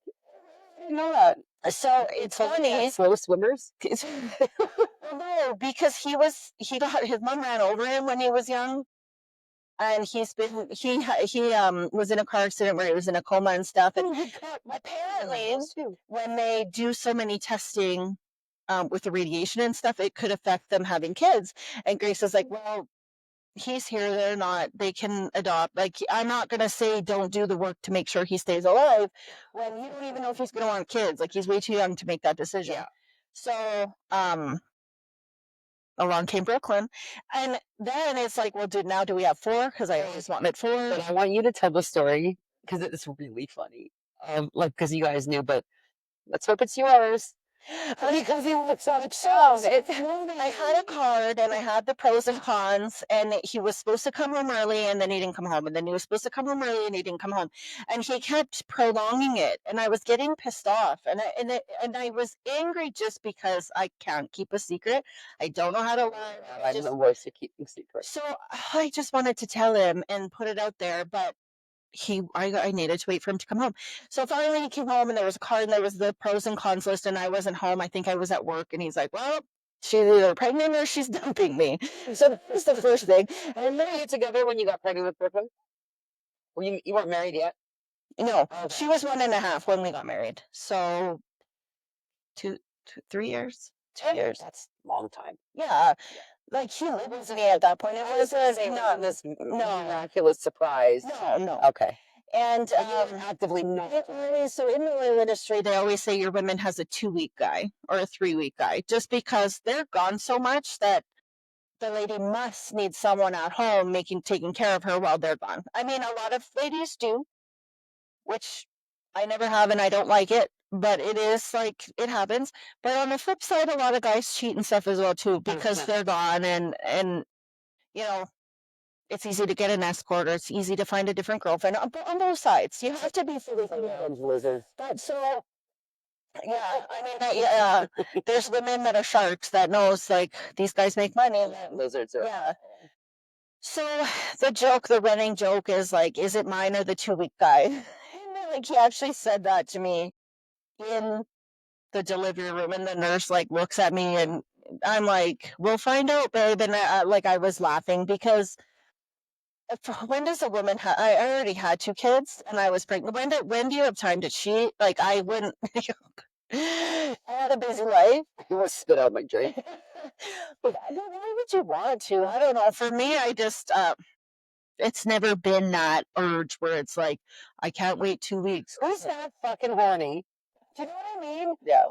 I didn't know that. So it's funny. Slow swimmers? No, because his mom ran over him when he was young, and he was in a car accident where he was in a coma and stuff. And apparently, when they do so many testing with the radiation and stuff, it could affect them having kids. And Grace is like, well, he's here, they're not, they can adopt. Like, I'm not going to say don't do the work to make sure he stays alive when you don't even know if he's going to want kids. Like, he's way too young to make that decision. Yeah. So, along came Brooklyn, and then it's like, well, do we have 4? Because I always wanted 4. But I want you to tell the story because it's really funny. Like, because you guys knew, but let's hope it's yours. Because he looks so excited. I had a card and I had the pros and cons, and he was supposed to come home early and then he didn't come home, and then he was supposed to come home early and he didn't come home, and he kept prolonging it, and I was getting pissed off, and I was angry just because I can't keep a secret. I don't know how to lie. I'm the worst at keeping secrets. So I just wanted to tell him and put it out there, but I needed to wait for him to come home. So finally he came home, and there was a card and there was the pros and cons list, and I wasn't home. I think I was at work, and he's like, well, she's either pregnant or she's dumping me. So that's the first thing. And then you together when you got pregnant with Brooklyn? You weren't married yet? No, she was 1.5 when we got married. So 3 years. 2 years. That's a long time. Yeah. Like, he lived with me at that point. It wasn't not this miraculous surprise. No. Okay. And actively not. So in the oil industry, they always say your woman has a 2-week guy or a 3-week guy, just because they're gone so much that the lady must need someone at home taking care of her while they're gone. I mean, a lot of ladies do, which I never have, and I don't like it. But it is like, it happens. But on the flip side, a lot of guys cheat and stuff as well too, because they're gone, and you know, it's easy to get an escort, or it's easy to find a different girlfriend on both sides. You have to be fully committed. But so, yeah, I mean, there's women that are sharks that knows, like, these guys make money. Lizards are. Yeah. So the running joke is like, is it mine or the 2-week guy? And then, like, he actually said that to me in the delivery room, and the nurse like looks at me, and I'm like, we'll find out, babe. And like, I was laughing because when does a woman I already had 2 kids and I was pregnant. When do you have time to cheat? Like, I wouldn't I had a busy life. You want to spit out my drink? But why would you want to? I don't know. For me, I just, it's never been that urge where it's like, I can't wait 2 weeks. Who's that fucking horny? Do you know what I mean? Yeah.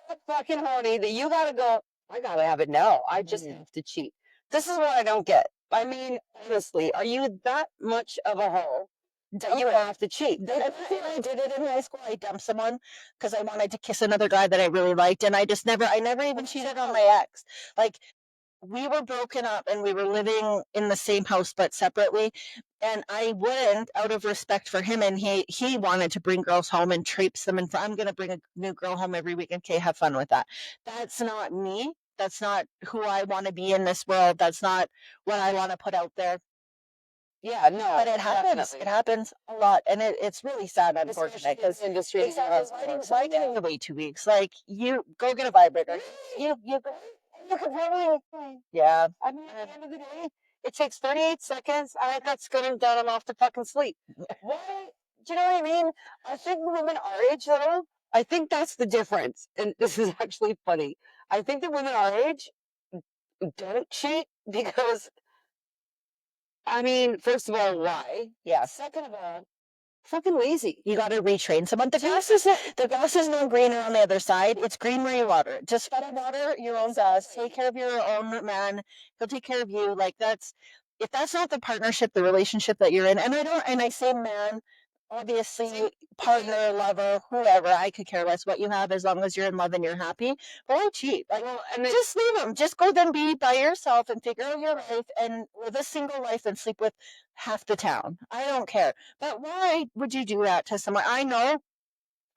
That fucking horny that you gotta go, I gotta have it now. I just have to cheat. This is what I don't get. I mean, honestly, are you that much of a hoe that you have to cheat? I did it in high school. I dumped someone because I wanted to kiss another guy that I really liked, and I never even cheated on my ex. Like, we were broken up and we were living in the same house but separately, and I wouldn't, out of respect for him, and he wanted to bring girls home and traipse them, and I'm going to bring a new girl home every weekend. Okay, have fun with that. That's not me. That's not who I want to be in this world. That's not what I want to put out there. Yeah, no, But it happens. definitely. It happens a lot, and it's really sad, unfortunate, because industry. exactly, why giving away 2 weeks? Like, you go get a vibrator. You could probably, yeah. I mean, at the end of the day, it takes 38 seconds. I got good and done. I'm off to fucking sleep. Why? Do you know what I mean? I think women our age, though, I think that's the difference. And this is actually funny. I think that women our age don't cheat because, I mean, first of all, why? Yeah. Second of all, fucking lazy. You got to retrain someone. The grass is no greener on the other side. It's green where you water it. Just gotta water your own grass. Take care of your own man. He'll take care of you. Like, that's, if that's not the partnership, the relationship that you're in, and I say man, obviously partner, lover, whoever, I could care less what you have as long as you're in love and you're happy. But why cheat? Like, well, and just leave them. Just go then be by yourself and figure out your life and live a single life and sleep with half the town. I don't care. But why would you do that to someone? I know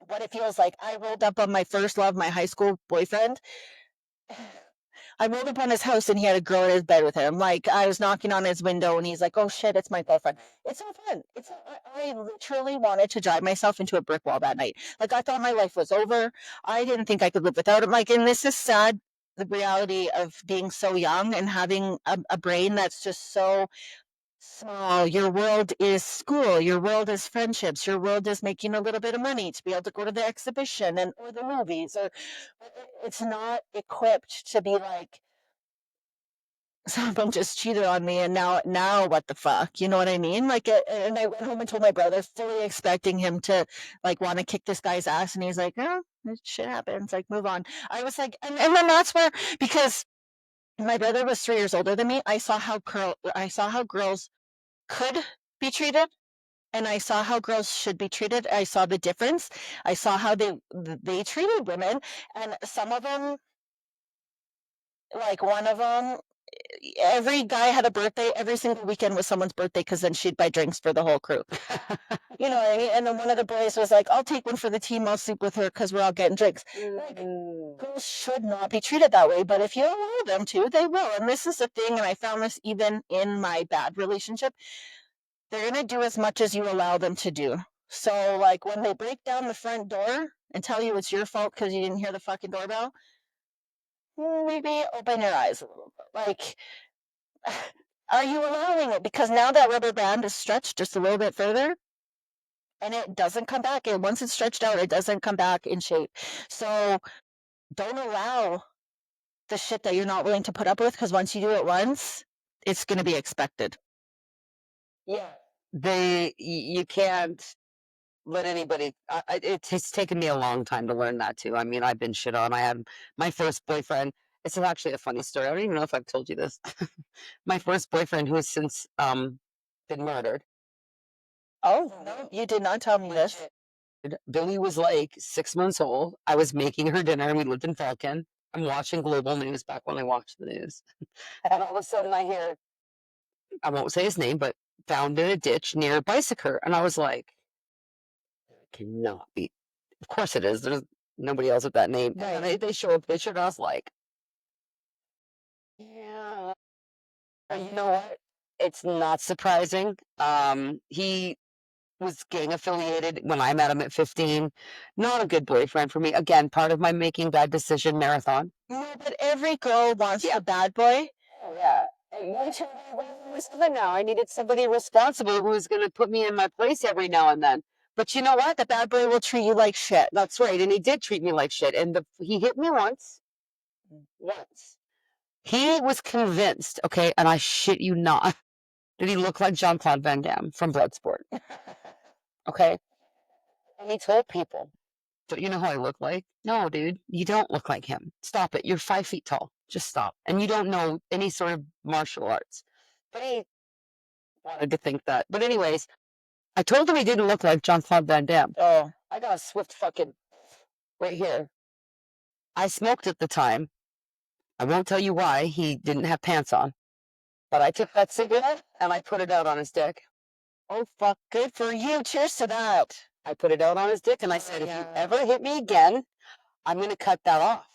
what it feels like. I rolled up on my first love, my high school boyfriend. I rolled up on his house and he had a girl in his bed with him. Like, I was knocking on his window and he's like, "Oh shit, it's my girlfriend." It's not fun. I literally wanted to drive myself into a brick wall that night. Like, I thought my life was over. I didn't think I could live without him. Like, and this is sad, the reality of being so young and having a brain that's just so small. Your world is school. Your world is friendships. Your world is making a little bit of money to be able to go to the exhibition and or the movies. Or it's not equipped to be like, someone just cheated on me, and now what the fuck? You know what I mean? Like, and I went home and told my brother, fully expecting him to like want to kick this guy's ass, and he's like, "Oh, this shit happens. Like, move on." I was like, and then that's where, because my brother was 3 years older than me, I saw how girls could be treated, and I saw how girls should be treated. I saw the difference. I saw how they treated women, and some of them, like one of them, every guy had a birthday. Every single weekend was someone's birthday because then she'd buy drinks for the whole crew. You know what I mean? And then one of the boys was like, "I'll take one for the team. I'll sleep with her because we're all getting drinks." Like, girls should not be treated that way, but if you allow them to, they will. And this is the thing, and I found this even in my bad relationship. They're going to do as much as you allow them to do. So, like, when they break down the front door and tell you it's your fault because you didn't hear the fucking doorbell, maybe open your eyes a little bit. Like, are you allowing it? Because now that rubber band is stretched just a little bit further and it doesn't come back. And once it's stretched out, it doesn't come back in shape. So, don't allow the shit that you're not willing to put up with, because once you do it once, it's going to be expected. Yeah. You can't let anybody. It's taken me a long time to learn that too. I mean, I've been shit on. I had my first boyfriend. It's actually a funny story. I don't even know if I've told you this. My first boyfriend, who has since been murdered. Oh, no, you did not tell me this. Billy was like 6 months old. I was making her dinner, and we lived in Falcon. I'm watching global news back when I watched the news. And all of a sudden I hear, I won't say his name, but found in a ditch near Bicycle. And I was like, cannot be. Of course it is. There's nobody else with that name. Right. And they show a picture, and I was like, yeah. You know what? It's not surprising. He was gang affiliated when I met him at 15. Not a good boyfriend for me. Again, part of my making bad decision marathon. No, but every girl wants the bad boy. Oh, yeah. Now I needed somebody responsible who was going to put me in my place every now and then. But you know what? The bad boy will treat you like shit. That's right. And he did treat me like shit. And he hit me once. Once. He was convinced, okay, and I shit you not, that he looked like Jean-Claude Van Damme from Bloodsport. Okay? And he told people, don't you know who I look like? No, dude, you don't look like him. Stop it. You're 5 feet tall. Just stop. And you don't know any sort of martial arts. But he wanted to think that. But anyways, I told him he didn't look like Jean-Claude Van Damme. Oh, I got a swift fucking right here. I smoked at the time. I won't tell you why. He didn't have pants on. But I took that cigarette and I put it out on his dick. Oh, fuck. Good for you. Cheers to that. I put it out on his dick and I said, if you ever hit me again, I'm going to cut that off.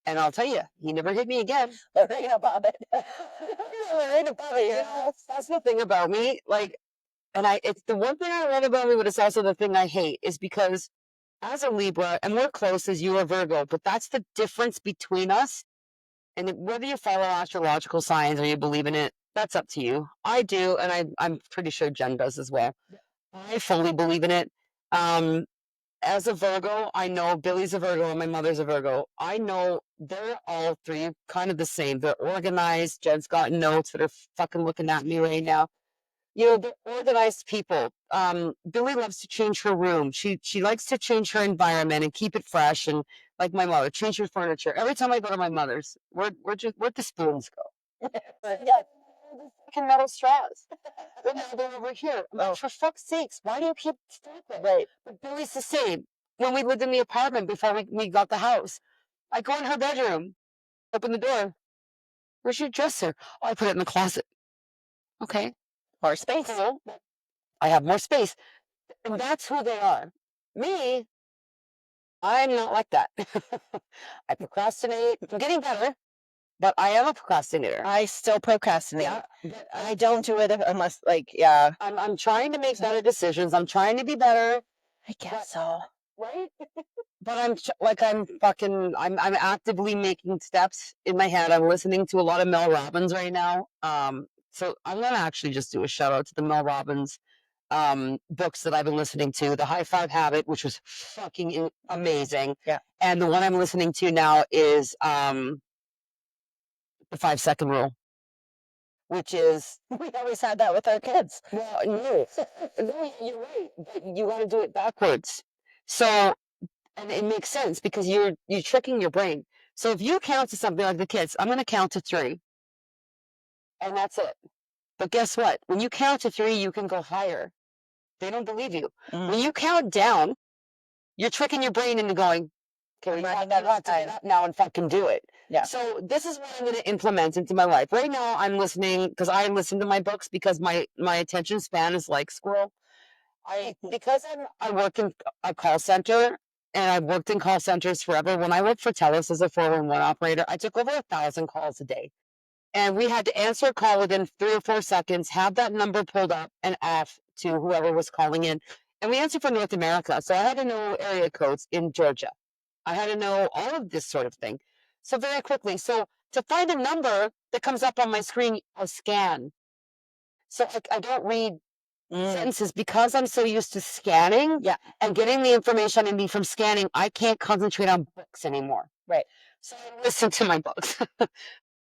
And I'll tell you, he never hit me again. There ain't about it. There ain't about it. Yeah, that's the thing about me. Like, and it's the one thing I love about me, but it's also the thing I hate, is because as a Libra, and we're close as you are Virgo, but that's the difference between us. And whether you follow astrological signs or you believe in it, that's up to you. I do, and I'm pretty sure Jen does as well. I fully believe in it. As a Virgo, I know Billy's a Virgo and my mother's a Virgo. I know they're all three kind of the same. They're organized. Jen's got notes that are fucking looking at me right now. You know, they're organized people. Billy loves to change her room. She likes to change her environment and keep it fresh. And like my mother, change her furniture. Every time I go to my mother's, where'd the spoons go? Yeah, fucking metal straws. But now they're over here. I'm like, for fuck's sakes, why do you keep stopping? Right. But Billy's the same. When we lived in the apartment before we got the house, I go in her bedroom, open the door. Where's your dresser? Oh, I put it in the closet. Okay. More space. Cool. I have more space. And that's who they are. Me, I'm not like that. I procrastinate. I'm getting better, but I am a procrastinator. I still procrastinate. Yeah, I don't do it unless, like, yeah. I'm trying to make better decisions. I'm trying to be better. I guess so. Right? But I'm actively making steps in my head. I'm listening to a lot of Mel Robbins right now. So I'm gonna actually just do a shout out to the Mel Robbins books that I've been listening to. The High Five Habit, which was fucking amazing. Yeah. And the one I'm listening to now is the 5 second rule, which is we always had that with our kids. Well, no, no, you're right. But you got to do it backwards. So, and it makes sense because you're tricking your brain. So if you count to something like the kids, I'm going to count to 3, and that's it. But guess what? When you count to 3, you can go higher. They don't believe you. When you count down, you're tricking your brain into going, okay, I got to get up now and fucking do it. Yeah. So this is what I'm going to implement into my life. Right now, I'm listening because I listen to my books because my attention span is like squirrel. Because I work in a call center and I've worked in call centers forever. When I worked for TELUS as a 411 operator, I took over 1,000 calls a day. And we had to answer a call within 3 or 4 seconds, have that number pulled up and off to whoever was calling in. And we answered for North America. So I had to know area codes in Georgia. I had to know all of this sort of thing. So very quickly. So to find a number that comes up on my screen, I scan. So I don't read sentences because I'm so used to scanning and getting the information I need from scanning. I can't concentrate on books anymore. Right. So I listen to my books.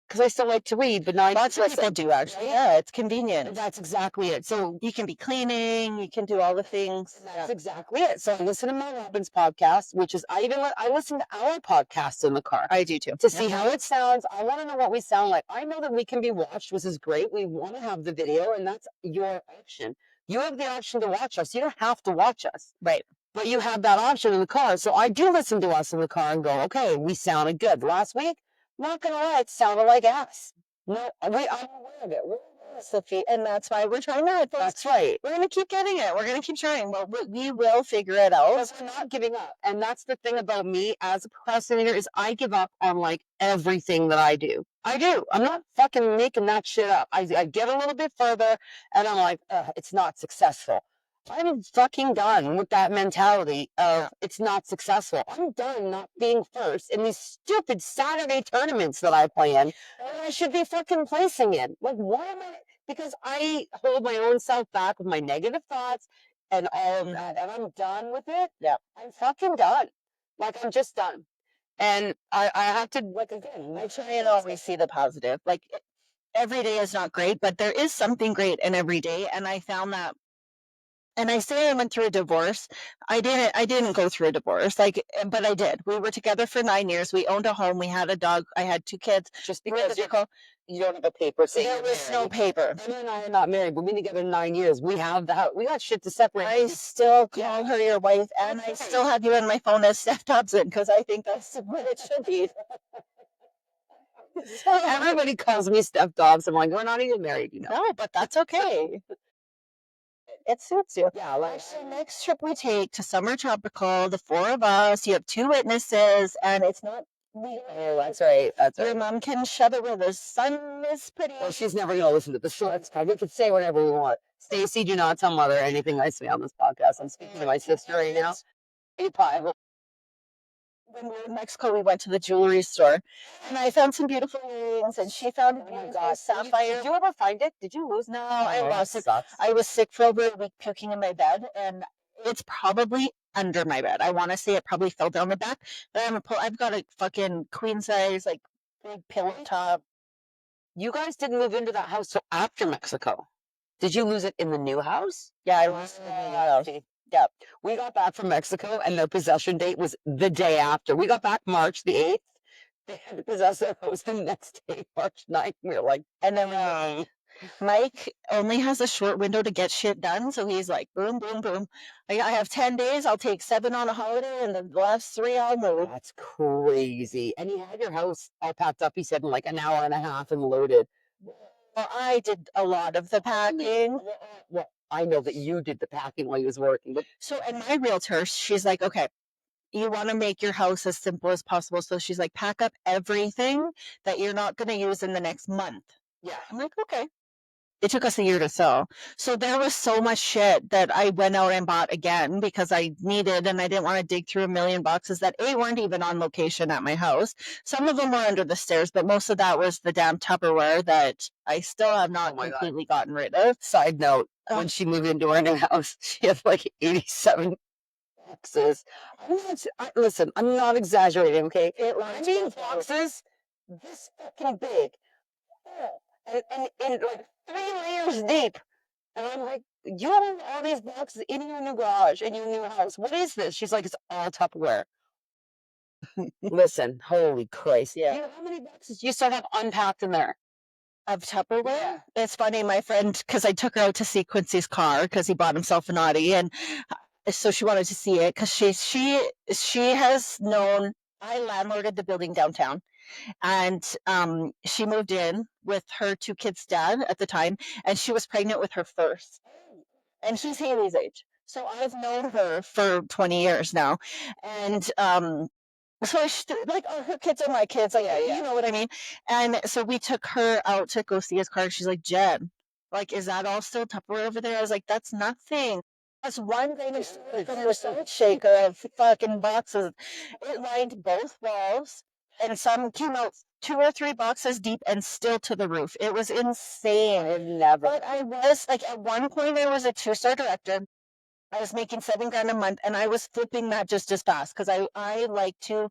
Because I still like to read, but now lots of people do actually. Yeah, it's convenient. That's exactly it. So you can be cleaning, you can do all the things. That's exactly it. So I listen to Mel Robbins' podcast, which is I listen to our podcast in the car. I do too. To see how it sounds. I want to know what we sound like. I know that we can be watched, which is great. We want to have the video, and that's your option. You have the option to watch us. You don't have to watch us. Right. But you have that option in the car. So I do listen to us in the car and go, okay, we sounded good. Last week, not gonna lie, it sounded like ass. No, I'm aware of it. We're aware of Sophie, and that's why we're trying to. That's right. We're gonna keep getting it. We're gonna keep trying. Well, we will figure it out. Because we're not giving up, and that's the thing about me as a procrastinator is I give up on like everything that I do. I do. I'm not fucking making that shit up. I get a little bit further, and I'm like, it's not successful. I'm fucking done with that mentality of it's not successful. I'm done not being first in these stupid Saturday tournaments that I play in that I should be fucking placing in. Like, why am I? Because I hold my own self back with my negative thoughts and all of that, and I'm done with it. Yeah, I'm fucking done. Like, I'm just done. And I have to, like, again, I try and always see the positive. Like every day is not great, but there is something great in every day. And I found that, and I say I went through a divorce. I didn't go through a divorce, like, but I did. We were together for 9 years. We owned a home. We had a dog. I had 2 kids. just because you don't have a paper saying There you're was no married. paper. Emma and I are not married. We've been together 9 years. We have the house. We got shit to separate. I still call her your wife, and I still have you on my phone as Steph Thompson because I think that's what it should be. Everybody calls me Steph Dobbs. I'm like, we're not even married, you know. No, but that's okay. It suits you. Yeah, like Actually, next trip we take to Summer Tropical, the 4 of us. You have 2 witnesses, and it's not legal. oh, that's right. That's Your right. mom can shove it where the sun is pretty. Well, she's never gonna listen to the show. That's fine. We can say whatever we want. Stacy, do not tell mother anything I say on this podcast. I'm speaking to my sister right now. Hey, Pie. When we were in Mexico, we went to the jewelry store, and I found some beautiful earrings, and she found a Oh my beautiful God. sapphire. Did you ever find it? Did you lose? No, I Oh, lost that it. sucks. I was sick for over a week, puking in my bed, and it's probably under my bed. I want to say it probably fell down the back, but I've got a fucking queen size, like, big pillow top. You guys didn't move into that house till after Mexico. Did you lose it in the new house? Yeah, I lost it in the new house. Yeah. We got back from Mexico and their possession date was the day after. We got back March the 8th. They had to possess their house the next day, March 9th. We were like, And then Mike only has a short window to get shit done, so he's like, boom, boom, boom. I have 10 days. I'll take 7 on a holiday, and the last 3 I'll move. that's crazy. And he had your house all packed up, he said, in like an hour and a half and loaded. Well, I did a lot of the packing. Well, I know that you did the packing while he was working, but So, and my realtor, she's like, okay, you want to make your house as simple as possible. So she's like, pack up everything that you're not going to use in the next month. yeah. I'm like, okay. It took us a year to sell. So there was so much shit that I went out and bought again because I needed, and I didn't want to dig through a million boxes that weren't even on location at my house. Some of them were under the stairs, but most of that was the damn Tupperware that I still have not completely gotten rid of. Side note, when she moved into our new house, she had like 87 boxes. Listen, I'm not exaggerating, okay? I mean boxes this fucking big. And like 3 layers deep. And I'm like, you have all these boxes in your new garage, in your new house. What is this? She's like, it's all Tupperware. Listen, holy Christ. Yeah. How many boxes do you still have unpacked in there? Of Tupperware. Yeah. It's funny, my friend, because I took her out to see Quincy's car because he bought himself an Audi, and so she wanted to see it because she has known I landlorded the building downtown, and she moved in with her 2 kids' dad at the time, and she was pregnant with her first, and he's Haley's age. So I've known her for 20 years now, and so like, oh, her kids are my kids, like, you know what I mean. And so we took her out to go see his car. She's like, Jen, like, is that all still Tupperware over there? I was like, that's nothing. That's one thing from the salt shaker of fucking boxes. It lined both walls, and some came out 2 or 3 boxes deep and still to the roof. It was insane. I've never. But I was like, at one point, I was a 2-star director. I was making $7,000 a month, and I was flipping that just as fast because I like to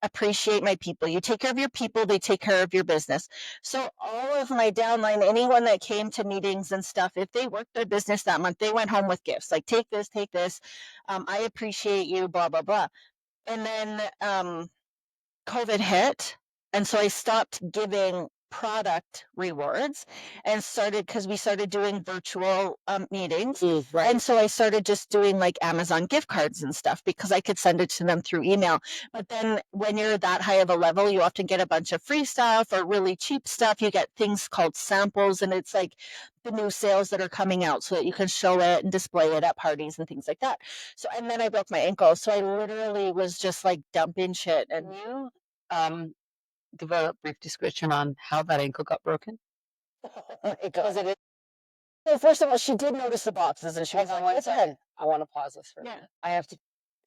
appreciate my people. You take care of your people, they take care of your business. So all of my downline, anyone that came to meetings and stuff, if they worked their business that month, they went home with gifts like, take this, take this. I appreciate you, blah, blah, blah. And then COVID hit, and so I stopped giving product rewards and started, because we started doing virtual meetings. Right. And so I started just doing like Amazon gift cards and stuff because I could send it to them through email. But then when you're that high of a level, you often get a bunch of free stuff or really cheap stuff. You get things called samples, and it's like the new sales that are coming out so that you can show it and display it at parties and things like that. So, and then I broke my ankle. So I literally was just like dumping shit. And you give a brief description on how that ankle got broken? because it is So first of all, she did notice the boxes, and she was like, One "What's second. ahead?" I want to pause this for a Yeah. minute. I have to.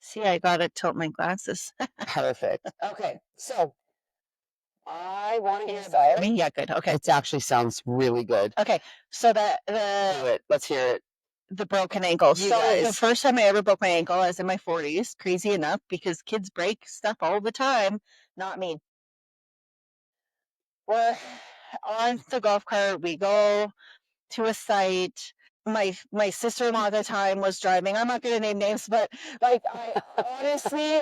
See, I gotta tilt my glasses. Perfect. Okay, so I want to hear Is about I mean, yeah, good. Okay. it. Actually sounds really good. Okay. So Do the it. Let's hear it. the broken ankle. You So the guys. first time I ever broke my ankle, I was in my 40s. Crazy enough, because kids break stuff all the time. Not me. We're on the golf cart. We go to a site. My sister-in-law at the time was driving. I'm not going to name names, but like I honestly,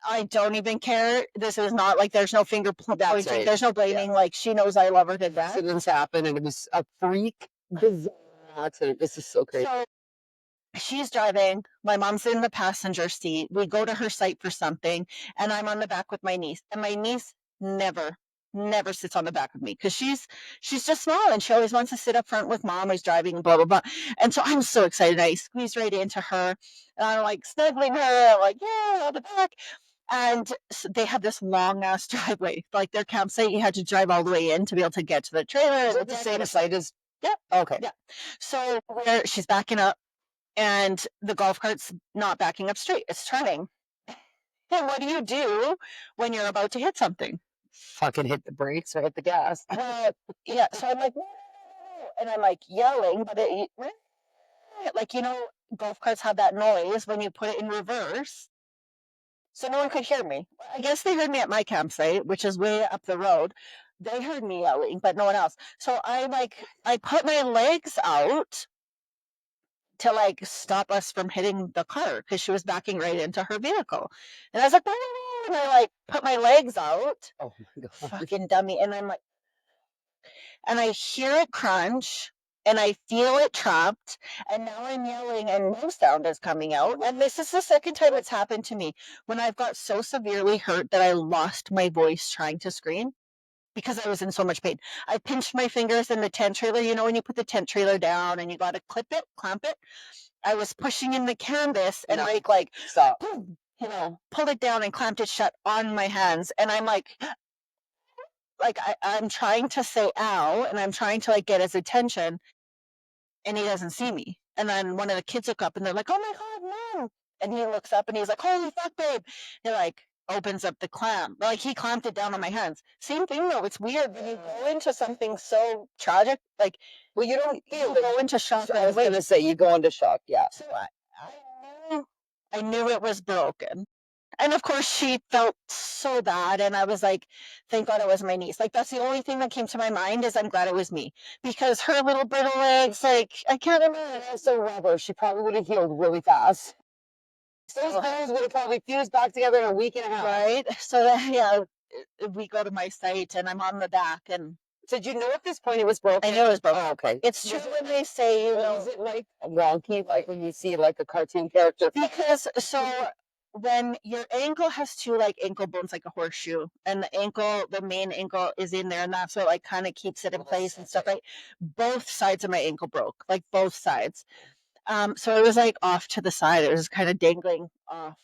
I don't even care. This is not like there's no finger That's pointing. right. There's no blaming. Like she knows I love her to death. Accidents happen, and it was a freak bizarre accident. This is so crazy. So she's driving. My mom's in the passenger seat. We go to her site for something, and I'm on the back with my niece. And my niece never sits on the back of me because she's just small and she always wants to sit up front with mom who's driving, blah blah blah. And so I'm so excited. I squeeze right into her, and I'm like snuggling her. I'm like, yeah, on the back. And they have this long ass driveway, like their campsite. You had to drive all the way in to be able to get to the trailer. Is it the same site as? Yeah. Okay. Yeah. So where she's backing up, and the golf cart's not backing up straight, it's turning. And what do you do when you're about to hit something? Fucking hit the brakes or hit the gas. Well, yeah, so I'm like, "No, no, no, no," and I'm like yelling, but like, golf carts have that noise when you put it in reverse. So no one could hear me. I guess they heard me at my campsite, which is way up the road. They heard me yelling, but no one else. So I put my legs out to like stop us from hitting the car because she was backing right into her vehicle. And I was like, "No, no, no," and I like put my legs out, Oh my god. fucking dummy. And I'm like, and I hear it crunch and I feel it trapped. And now I'm yelling and no sound is coming out. And this is the second time it's happened to me when I've got so severely hurt that I lost my voice trying to scream because I was in so much pain. I pinched my fingers in the tent trailer. You know, when you put the tent trailer down and you got to clamp it. I was pushing in the canvas and No. like Stop. pulled it down and clamped it shut on my hands. And I'm like I'm trying to say ow, and I'm trying to like get his attention, and he doesn't see me. And then one of the kids look up and they're like, "Oh my god, mom!" And he looks up and he's like, "Holy fuck, babe!" He like opens up the clamp, like he clamped it down on my hands. Same thing though. It's weird when you go into something so tragic, like Well, you don't you go into shock. I was gonna say you go into shock. Yeah. So I knew it was broken. And of course, she felt so bad. And I was like, thank God it was my niece. Like, that's the only thing that came to my mind is I'm glad it was me because her little brittle legs, like, I can't imagine. Also, rubber. She probably would have healed really fast. Those bones would have probably fused back together in a week and a half. Right. So then, yeah, we go to my site and I'm on the back. And so did you know at this point it was broken? I knew it was broken. Oh, okay. It's true when they say, is it like wonky, like when you see like a cartoon character? Because so when your ankle has two like ankle bones like a horseshoe, and the main ankle is in there, and that's what like kind of keeps it in place and stuff, right? Both sides of my ankle broke, like both sides. So it was like off to the side. It was kind of dangling off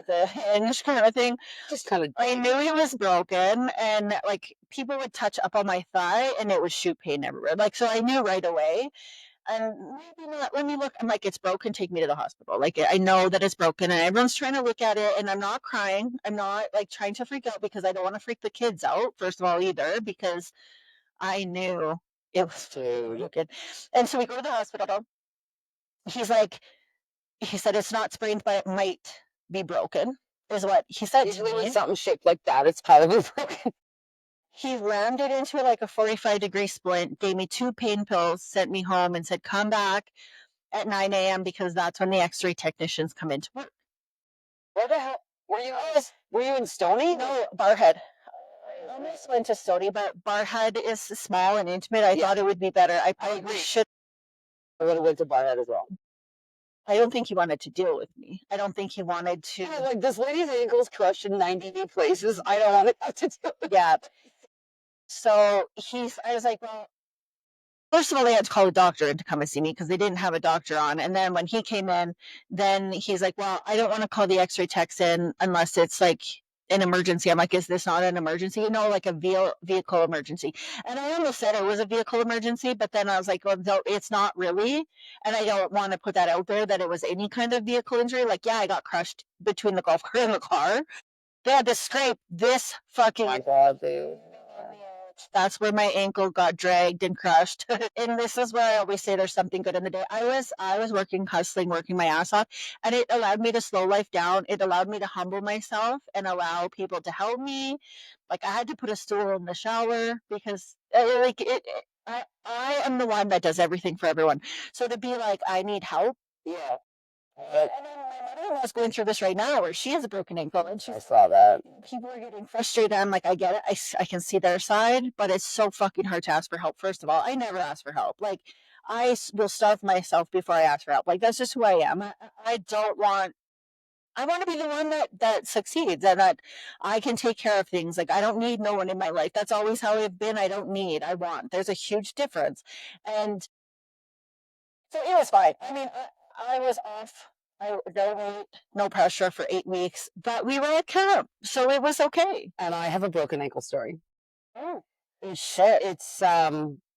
the hinge kind of thing. Just kind of. I knew it was broken, and like people would touch up on my thigh, and it would shoot pain everywhere. Like so, I knew right away. And maybe not. Let me look. I'm like, it's broken. Take me to the hospital. Like, I know that it's broken, and everyone's trying to look at it. And I'm not crying. I'm not like trying to freak out because I don't want to freak the kids out. First of all, either because I knew it was broken. And so we go to the hospital. He's like, he said it's not sprained, but it might be broken. Is what he said. Usually, when something shaped like that, it's probably broken. He rammed it into like a 45-degree splint, gave me 2 pain pills, sent me home, and said, come back at 9 a.m. because that's when the x-ray technicians come into work. Where the hell were you? Were you in Stony? No, Barhead. I almost went to Stony, but Barhead is small and intimate. I thought it would be better. I probably should. I would have went to Barhead as well. I don't think he wanted to deal with me. I don't think he wanted to. Yeah, like this lady's ankle's crushed in 90 places. I don't want to have to deal with. Yeah. So I was like, well, first of all, they had to call a doctor in to come and see me because they didn't have a doctor on. And then when he came in, then he's like, well, I don't want to call the x-ray techs in unless it's like an emergency. I'm like, is this not an emergency? You know, like a vehicle emergency. And I almost said it was a vehicle emergency, but then I was like, well, no, it's not really. And I don't want to put that out there that it was any kind of vehicle injury. Like, yeah, I got crushed between the golf cart and the car. They had to scrape this fucking. My God, dude. That's where my ankle got dragged and crushed. And this is where I always say there's something good in the day. I was working, hustling, working my ass off, and it allowed me to slow life down. It allowed me to humble myself and allow people to help me. Like I had to put a stool in the shower because like I am the one that does everything for everyone. So to be like I need help. Yeah. And then my mother-in-law's going through this right now where she has a broken ankle and I saw that. people are getting frustrated. I'm like, I get it. I can see their side, but it's so fucking hard to ask for help. First of all, I never ask for help. Like, will starve myself before I ask for help. Like, that's just who I am. I don't want. I want to be the one that succeeds and that I can take care of things. Like, I don't need no one in my life. That's always how I've been. I don't need. I want. There's a huge difference, and so it was fine. I mean, I was off. No weight, no pressure for 8 weeks, but we were at camp, so it was okay. And I have a broken ankle story. Oh, shit.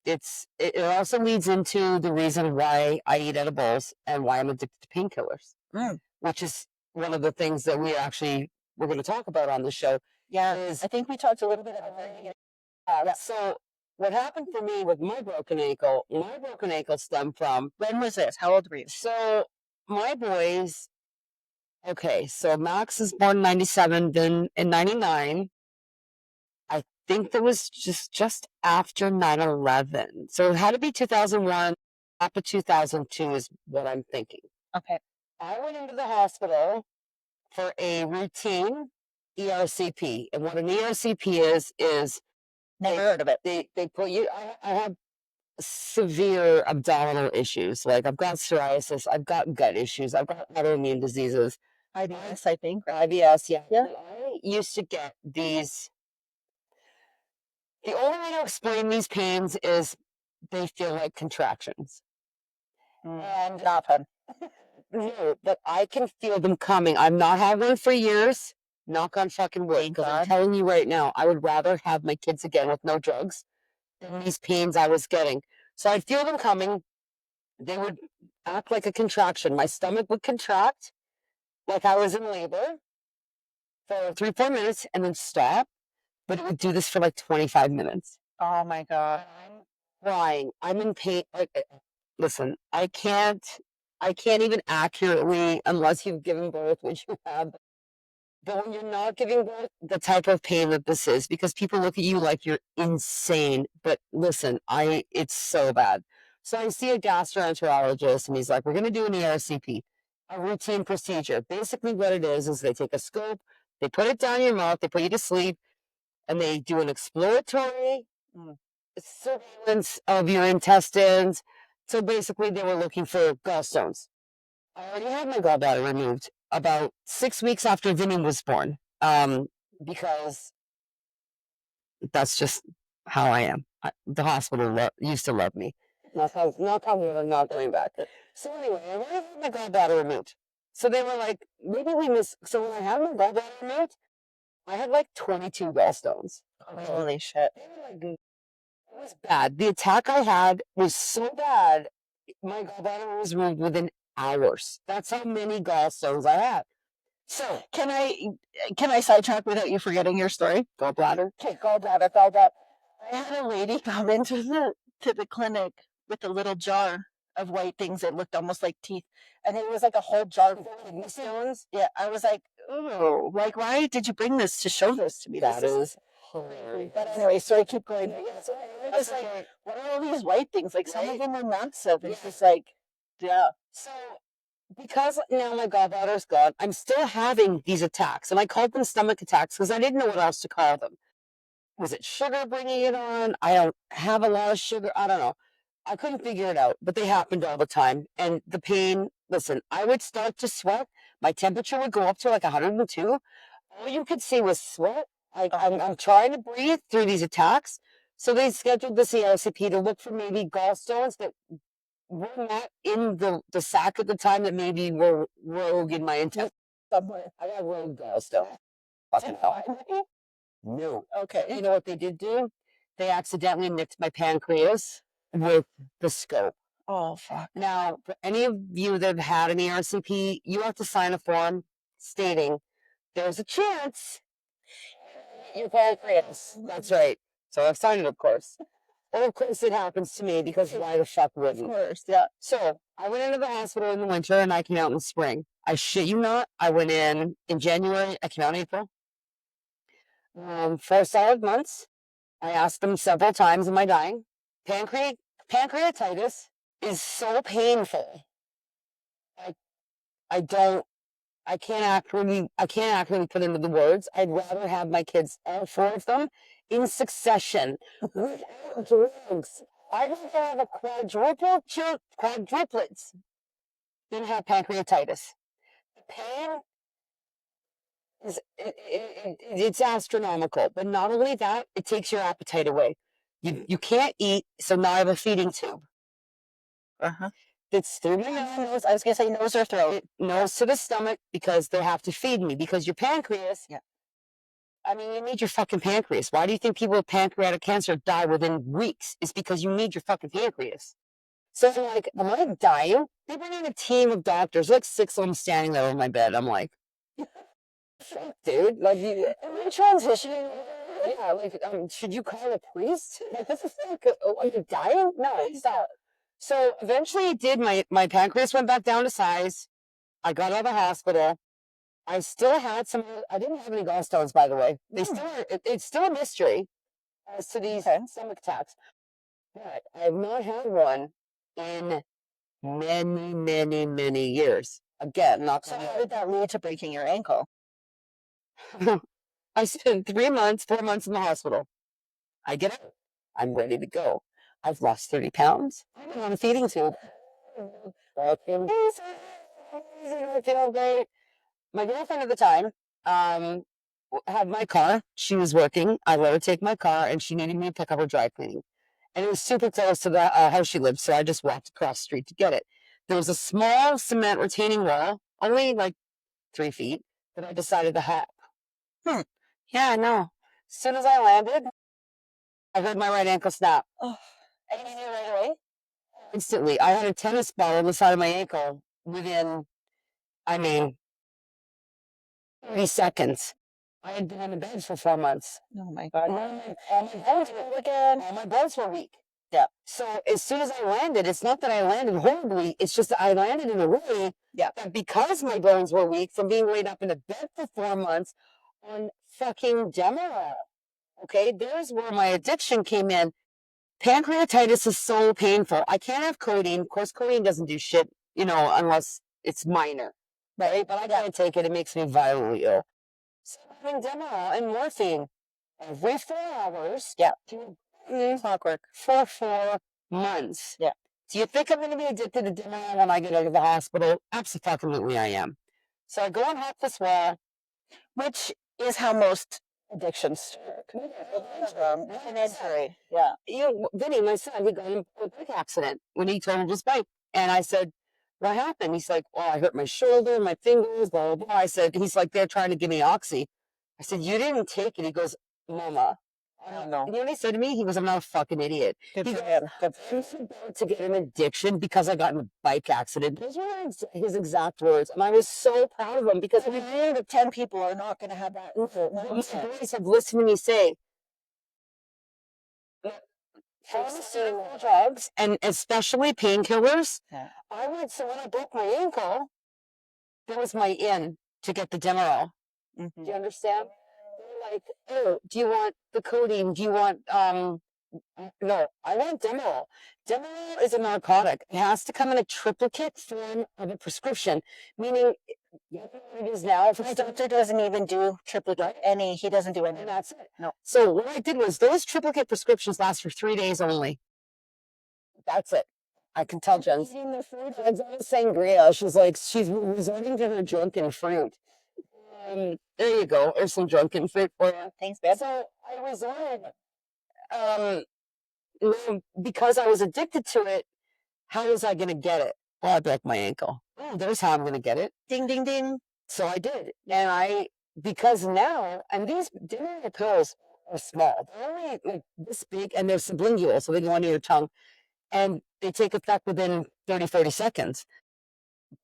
It also leads into the reason why I eat edibles and why I'm addicted to painkillers, which is one of the things that we're going to talk about on the show. Yeah, I think we talked a little bit about that. So what happened for me with my broken ankle stemmed from, When was this? How old were you? so my boys, okay, so Max is born in 97, then in 99, I think that was just after 9/11. So it had to be 2001, after 2002 is what I'm thinking. Okay. I went into the hospital for a routine ERCP. And what an ERCP is Never heard of it. they put you, I have severe abdominal issues. Like I've got psoriasis, I've got gut issues, I've got autoimmune diseases. IBS, I think. IBS, yeah. Yeah. I used to get these. The only way to explain these pains is they feel like contractions. And not fun. No, but I can feel them coming. I've not had one for years. Knock on fucking wood. Thank Because I'm God. telling you right now, I would rather have my kids again with no drugs than these pains I was getting. So I'd feel them coming. They would act like a contraction. My stomach would contract like I was in labor for 3, 4 minutes and then stop. But it would do this for like 25 minutes. Oh my God. I'm crying. I'm in pain. Like, listen, I can't even accurately, unless you've given birth, which you have. But when you're not giving birth, the type of pain that this is, because people look at you like you're insane. But listen, it's so bad. So I see a gastroenterologist, and he's like, "We're going to do an ERCP, a routine procedure. Basically, what it is they take a scope, they put it down your mouth, they put you to sleep, and they do an exploratory surveillance of your intestines. So basically, they were looking for gallstones. I already had my gallbladder removed about 6 weeks after Vinny was born, because that's just how I am. The hospital used to love me. Not how I'm not going back. So anyway, I already had my gallbladder removed. So they were like, maybe we miss. So when I had my gallbladder removed, I had like 22 gallstones. Holy shit. It was bad. The attack I had was so bad, my gallbladder was removed within hours. That's how many gallstones I had. So Can I sidetrack without you forgetting your story? gallbladder. Okay, gallbladder. I had a lady come into the clinic with a little jar of white things that looked almost like teeth, and it was like a whole jar full of these stones. Yeah, I was like, ooh, like why did you bring this to show this to me? That is hilarious. But anyway, sorry, keep going. Yeah, so I was just like, what are all these white things? Like some of them are massive. It's just like, yeah. So because now my gallbladder's gone, I'm still having these attacks, and I called them stomach attacks because I didn't know what else to call them. Was it sugar bringing it on? I don't have a lot of sugar. I don't know. I couldn't figure it out, but they happened all the time. And the pain, listen, I would start to sweat. My temperature would go up to like 102. All you could see was sweat. I'm trying to breathe through these attacks. So they scheduled the ERCP to look for maybe gallstones that were not in the sac at the time, that maybe were rogue in my intestine. I got rogue gallstone. fucking hell. No. Okay. You know what they did do? They accidentally nicked my pancreas with the scope. Oh, fuck. Now, for any of you that have had an ERCP, you have to sign a form stating there's a chance your pancreas. That's right. So I've signed it, of course. And of course, it happens to me because why the fuck wouldn't? Of course, yeah. So I went into the hospital in the winter and I came out in the spring. I shit you not. I went in January. I came out in April. 4 solid months. I asked them several times, am I dying? Pancreatitis is so painful. I don't, I can't accurately put into the words. I'd rather have my kids, all 4 of them, in succession without drugs. I'd rather have a quadruplets than have pancreatitis. The pain is, it's astronomical. But not only that, it takes your appetite away. You can't eat, so now I have a feeding tube. Uh-huh. It's through my nose. I was going to say nose or throat. Nose to the stomach because they have to feed me. Because your pancreas, Yeah. I mean, you need your fucking pancreas. Why do you think people with pancreatic cancer die within weeks? It's because you need your fucking pancreas. So I'm like, am I dying? They bring in a team of doctors, like 6 of them standing there on my bed. I'm like, dude, like, am I transitioning? Yeah, like, should you call a priest? Like, this is like, are you dying? No, stop. So eventually it did. My pancreas went back down to size. I got out of the hospital. I still had some, I didn't have any gallstones, by the way. They still are, it's still a mystery as to these stomach attacks. But I have not had one in many, many, many years. Again, not So how did that lead to breaking your ankle? I spent 4 months in the hospital. I get out. I'm ready to go. I've lost 30 pounds. I'm on a feeding tube. I feel great. My girlfriend at the time had my car. She was working. I let her take my car, and she needed me to pick up her dry cleaning. And it was super close to the house she lived, so I just walked across the street to get it. There was a small cement retaining wall, only like 3 feet, that I decided to have. Yeah, I know. As soon as I landed, I heard my right ankle snap. Oh. And you knew right away? Instantly. I had a tennis ball on the side of my ankle within, 30 seconds. I had been on the bed for 4 months. Oh my God. All my bones were weak. Yeah. So as soon as I landed, it's not that I landed horribly. It's just that I landed in a way that because my bones were weak from being laid up in a bed for 4 months on fucking Demerol. Okay, there's where my addiction came in. Pancreatitis is so painful. I can't have codeine. Of course, codeine doesn't do shit, unless it's minor. Right? But I gotta take it. It makes me violently ill. So I'm having Demerol and morphine every 4 hours. Yeah. Clockwork. For 4 months. Yeah. Do you think I'm going to be addicted to Demerol when I get out of the hospital? Absolutely I am. So I go on hop this wall, Which is how most addictions start. Hereditary. Yeah. Vinny, my son, he got in a bike accident when he totaled his bike. And I said, what happened? He's like, well, I hurt my shoulder, my fingers, blah, blah, blah. He's like, they're trying to give me oxy. I said, you didn't take it. He goes, Mama. I don't know. You know what he said to me? He goes, I'm not a fucking idiot. Good He for goes, him. I'm about to get an addiction because I got in a bike accident. Those were his exact words. And I was so proud of him because 9 out of 10 people are not going to have that. my boys have listened to me say, pharmaceutical drugs and especially painkillers. Yeah. So when I broke my ankle, that was my in to get the Demerol. Do you understand? They're like, oh, do you want the codeine? Do you want, no, I want Demerol. Demerol is a narcotic. It has to come in a triplicate form of a prescription, meaning it is now. My doctor doesn't even do triplicate. He doesn't do any. And that's it. No. So what I did was those triplicate prescriptions last for 3 days only. That's it. I can tell Jen's eating the fruit. It's all sangria. She's resorting to her drunken fruit. There you go. There's some drunken fruit for you. Thanks, babe. So I resorted, because I was addicted to it. How was I going to get it? Well, I broke my ankle. Oh, there's how I'm going to get it. Ding, ding, ding. So I did. And I because now, and these Demerol pills are small. They're only like this big, and they're sublingual, so they go under your tongue, and they take effect within 30 seconds.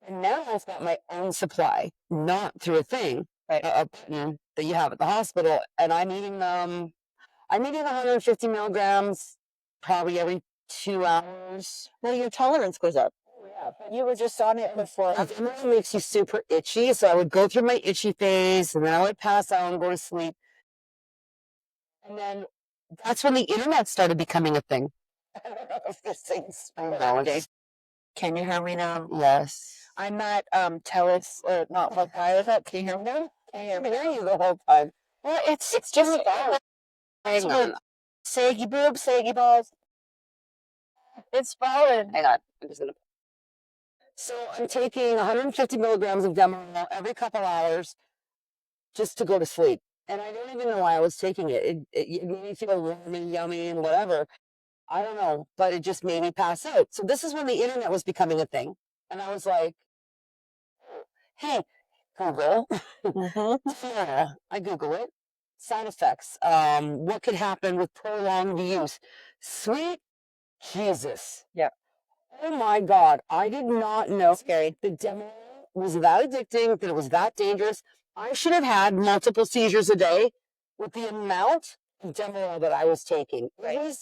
And now I've got my own supply, not through a thing, Right. a button that you have at the hospital, and I'm eating them. I'm eating 150 milligrams probably every 2 hours. Well, your tolerance goes up. Yeah, but You were just on it before. it makes you super itchy, so I would go through my itchy phase, and then I would pass out and go to sleep. And then that's when the internet started becoming a thing. I don't know if this thing's. Okay. Can you hear me now? Yes. I'm at Telus, or not what I was at. Can you hear me now? I can hear you the whole time. Well, it's just Hang on. saggy boobs, saggy balls. It's valid. Hang on. So I'm taking 150 milligrams of Demerol every couple hours just to go to sleep. And I don't even know why I was taking it. It made me feel warm and yummy and whatever. I don't know, but it just made me pass out. So this is when the internet was becoming a thing. And I was like, hey, Google. Yeah, I Google it. Side effects. What could happen with prolonged use? Sweet Jesus. Yeah. Oh my God. I did not know scary. The Demerol was that addicting, that it was that dangerous. I should have had multiple seizures a day with the amount of Demerol that I was taking. Right.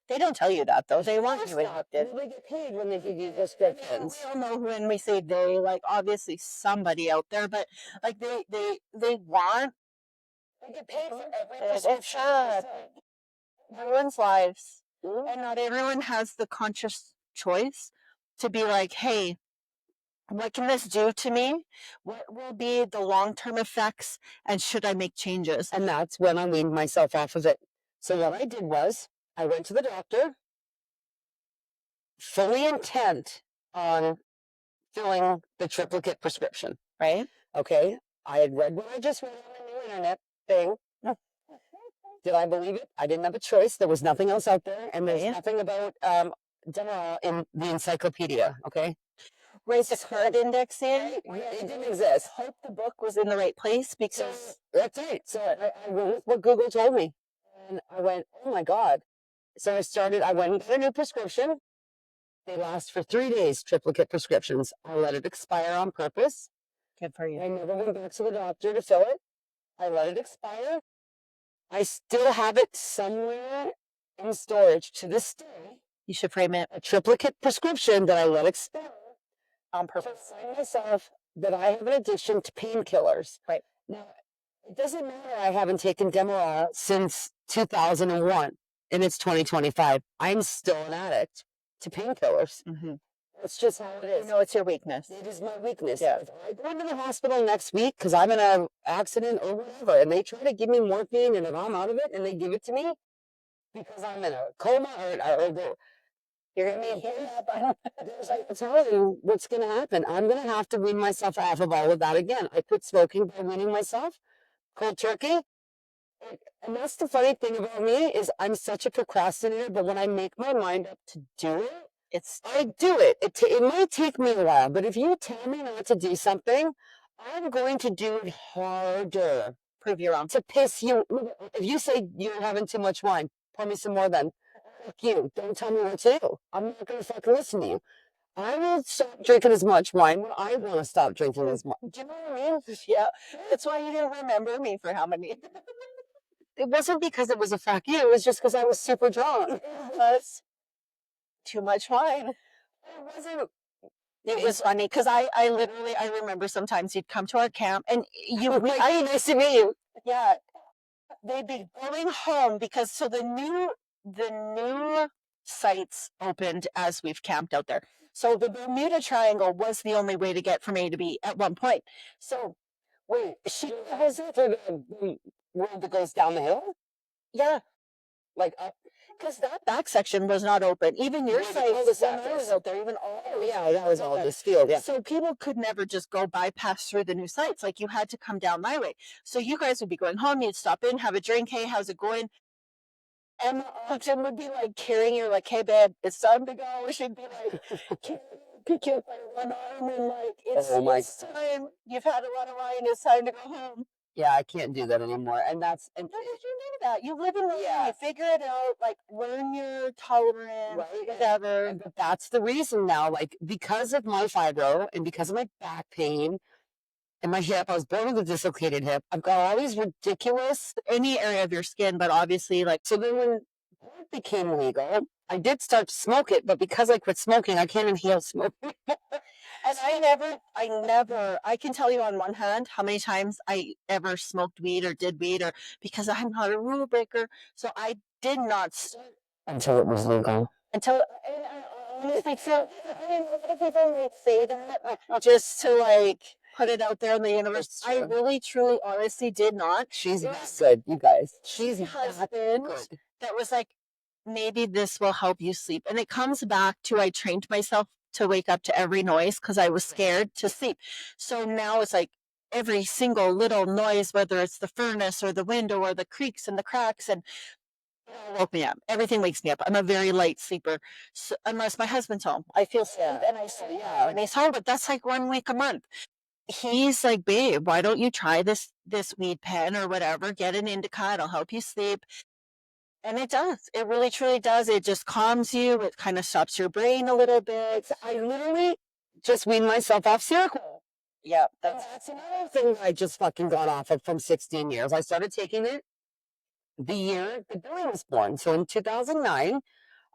They don't tell you that, though. They want you addicted. They get paid when they give you prescriptions. We all know when we say they, like, obviously somebody out there, but like they want. They get paid for every It's prescription. sad. Ruins lives. Mhm. And not everyone has the conscious choice to be like, hey, what can this do to me? What will be the long-term effects? And should I make changes? And that's when I weaned myself off of it. So what I did was I went to the doctor, fully intent on filling the triplicate prescription. Right? Okay. I had read what I just read on the new internet thing. Did I believe it? I didn't have a choice. There was nothing else out there, and there's nothing about Demerol in the encyclopedia. Okay. Raise the card index in. It didn't exist. Hope the book was in the right place because that's right. So I went with what Google told me, and I went, oh my God. So I went and got a new prescription. They last for 3 days, triplicate prescriptions. I let it expire on purpose. good for you. I never went back to the doctor to fill it. I let it expire. I still have it somewhere in storage to this day. You should frame it A triplicate prescription that I let expire on purpose. to find myself that I have an addiction to painkillers. Right. Now, it doesn't matter I haven't taken Demerol since 2001 and it's 2025. I'm still an addict to painkillers. Mm-hmm. That's just how it is. You know, it's your weakness. It is my weakness. Yeah. If I go into the hospital next week because I'm in an accident or whatever, and they try to give me morphine, and if I'm out of it, and they give it to me because I'm in a coma you're gonna be hit up. I tell you what's gonna happen. I'm gonna have to wean myself off of all of that again. I quit smoking by weaning myself, cold turkey. And that's the funny thing about me is I'm such a procrastinator, but when I make my mind up to do it, I do it. It might take me a while, but if you tell me not to do something, I'm going to do it harder. Prove you wrong. To piss you. If you say you're having too much wine, pour me some more then. Fuck you. Don't tell me what to do. I'm not going to fucking listen to you. I will stop drinking as much wine when I want to stop drinking as much. Do you know what I mean? Yeah. That's why you didn't remember me for how many. It wasn't because it was a fuck you. It was just because I was super drunk. It was too much wine. It wasn't. It was funny because I remember sometimes you'd come to our camp and Nice to meet you. Yeah, they'd be going home because the new sites opened as we've camped out there. So the Bermuda Triangle was the only way to get from A to B at one point. So wait, she has it for the road that goes down the hill? Yeah. Like up. Because that back section was not open. Even your site was out there. Even yeah, that was all this field. Yeah. So people could never just go bypass through the new sites. Like you had to come down my way. So you guys would be going home. You'd stop in, have a drink. Hey, how's it going? Emma often would be like carrying you, like, hey, babe, it's time to go. She'd be like, pick you up by one arm and like, it's time. You've had a lot of wine. It's time to go home. Yeah, I can't do that anymore. And that's and How did you know that? You live in the Yeah. you figure it out, like learn your tolerance, Right. whatever. But that's the reason now, like because of my fibro and because of my back pain and my hip, I was born with a dislocated hip. I've got all these ridiculous Any area of your skin, but obviously, like, so then when it became legal, I did start to smoke it, but because I quit smoking, I can't inhale smoke. and I can tell you on one hand how many times I ever smoked weed or did weed, or because I'm not a rule breaker, so I did not start Until it was legal. until. And I honestly feel I don't know if people might say that just to like put it out there in the universe. It's I true. really, truly, honestly did not. She's It that was good, you guys. She's my that husband good. that was like, maybe this will help you sleep. And it comes back to I trained myself to wake up to every noise because I was scared to sleep. So now it's like every single little noise, whether it's the furnace or the window or the creaks and the cracks, and it all woke me up. Everything wakes me up. I'm a very light sleeper, so, unless my husband's home. I feel safe and I sleep when he's home, but that's like 1 week a month. He's like, babe, why don't you try this weed pen or whatever? Get an indica, it'll help you sleep. And it does. It really truly does. It just calms you. It kind of stops your brain a little bit. I literally just weaned myself off Seroquel. Yeah, That's another thing I just fucking got off of from 16 years. I started taking it the year the Billy was born. So in 2009,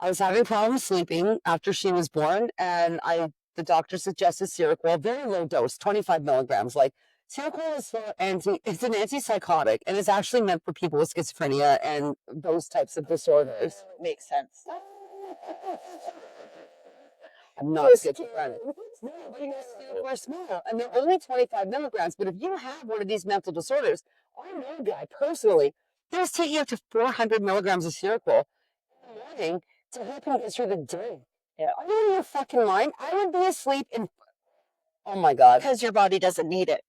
I was having problems sleeping after she was born, and the doctor suggested Seroquel, very low dose, 25 milligrams. Like Seroquel is it's an antipsychotic, and it's actually meant for people with schizophrenia and those types of disorders. makes sense. I'm not schizophrenic. No, but you're super small, and they're only 25 milligrams. But if you have one of these mental disorders, I know a guy personally that is taking up to 400 milligrams of Seroquel in the morning to help him get through the day. Yeah. Are you in your fucking mind? I would be asleep in. Oh my god. Because your body doesn't need it.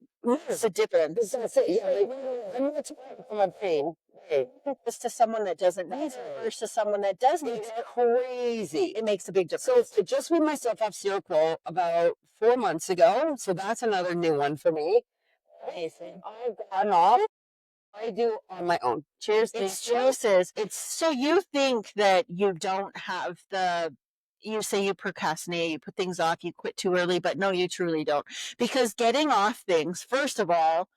It's a difference. That's it. Yeah, like, I'm not from my pain. Hey, Just to someone that doesn't need it versus someone that does need it's it, crazy. it makes a big difference. So I just weaned myself off Seroquel about 4 months ago. So that's another new one for me. Amazing. I've gotten off. I do on my own. Cheers. It's choices. It's so you think that you don't have you say you procrastinate, you put things off, you quit too early, but no, you truly don't. Because getting off things, first of all,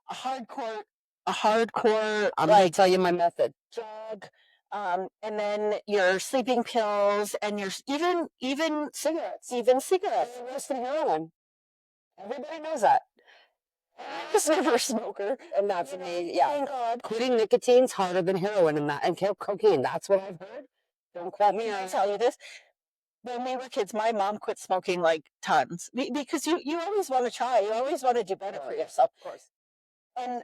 a hardcore, I'm going to like tell you my method. jog, and then your sleeping pills and your even Cigarettes. cigarettes. Worse than heroin. Everybody knows that. I was never a smoker, And that's me. Yeah. thank God. Quitting nicotine's harder than heroin and cocaine. That's what I've heard. Don't quote me Can I on tell you this? When we were kids, my mom quit smoking like tons because you always want to try, you always want to do better for yourself. Of course. And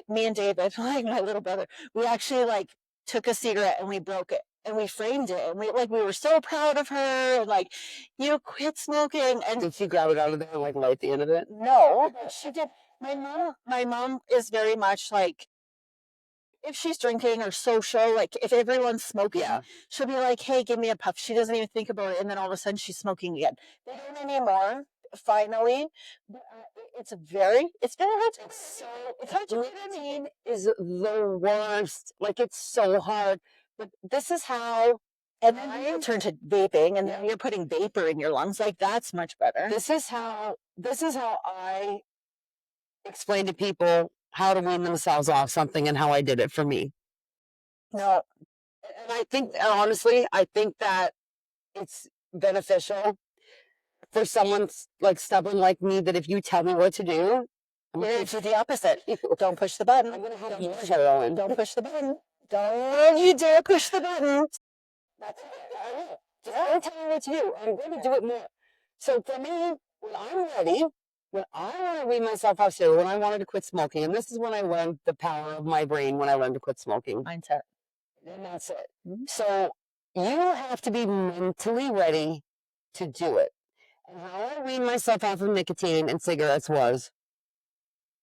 me and David, like my little brother, we actually like took a cigarette and we broke it and we framed it and we were so proud of her and like, you quit smoking. And Did she grab it out of there and like light the end of it? no, but she did. My mom is very much like, if she's drinking or social, like if everyone's smoking, Yeah. she'll be like, hey, give me a puff. She doesn't even think about it. And then all of a sudden she's smoking again. They don't anymore, finally. But it's very hard. It's hard to quit. Nicotine is the worst. Like it's so hard. But this is how. And then you turn to vaping and then you're putting vapor in your lungs. Like that's much better. This is how I explain to people how to wean themselves off something and how I did it for me. No. And I think, honestly, I think that it's beneficial for someone like stubborn like me that if you tell me what to do, I'm going to do the opposite. Don't push the button. I'm going to have more heroin. Don't push the button. Don't you dare push the button. That's it. I will. Just don't tell me what to do. I'm going to do it more. So for me, when I'm ready, when I want to wean myself off cereal, when I wanted to quit smoking, and this is when I learned the power of my brain when I learned to quit smoking. Mindset. And that's it. So you have to be mentally ready to do it. And how I weaned myself off of nicotine and cigarettes was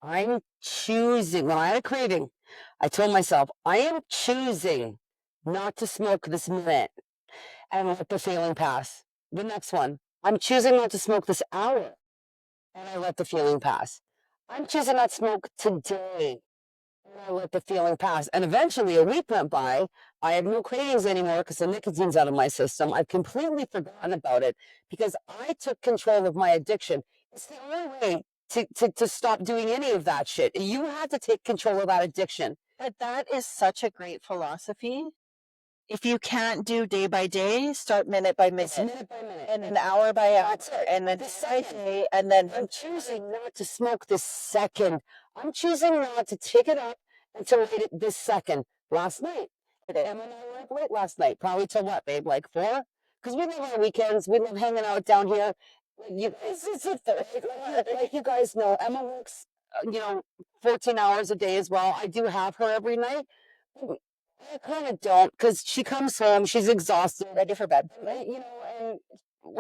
I'm choosing, when I had a craving, I told myself, I am choosing not to smoke this minute and let the feeling pass. The next one, I'm choosing not to smoke this hour and I let the feeling pass. I'm choosing not to smoke today. And I let the feeling pass. And eventually, a week went by. I have no cravings anymore because the nicotine's out of my system. I've completely forgotten about it because I took control of my addiction. It's the only way to stop doing any of that shit. You have to take control of that addiction. But that is such a great philosophy. If you can't do day by day, start minute by minute. It's minute by minute. And an hour by hour. And then This day by second. day. And then I'm choosing not to smoke this second. I'm choosing not to take it up until I hit it this second. Last night. Emma and I were up late last night. Probably till what, babe? Like 4? Because we love our weekends. We love hanging out down here. You, it's a third. Like you guys know, Emma works, 14 hours a day as well. I do have her every night. I kind of don't, because she comes home, she's exhausted, ready for bed. And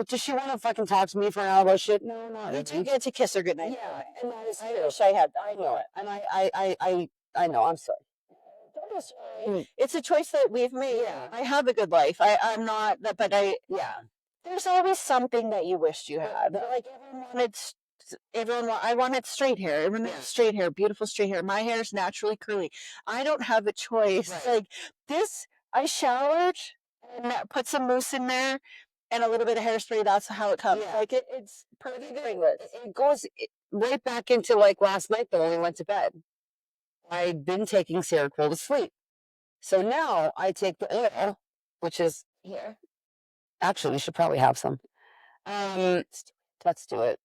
does she want to fucking talk to me for an hour about shit? No, not. you do get to kiss her goodnight. Yeah, and that is I true. wish I had. I know it, and I know. I'm sorry. Don't be sorry. It's a choice that we've made. Yeah. I have a good life. I'm not, but Yeah. there's always something that you wished you had. Like I wanted straight hair. Everyone Yeah. had straight hair, beautiful straight hair. My hair is naturally curly. I don't have a choice. Right. Like this, I showered and put some mousse in there and a little bit of hairspray. That's how it comes. Yeah. Like it's perfect. It goes right back into like last night though when we went to bed. I'd been taking Seroquel to sleep. So now I take the oil, which is here. Actually, we should probably have some. Let's do it.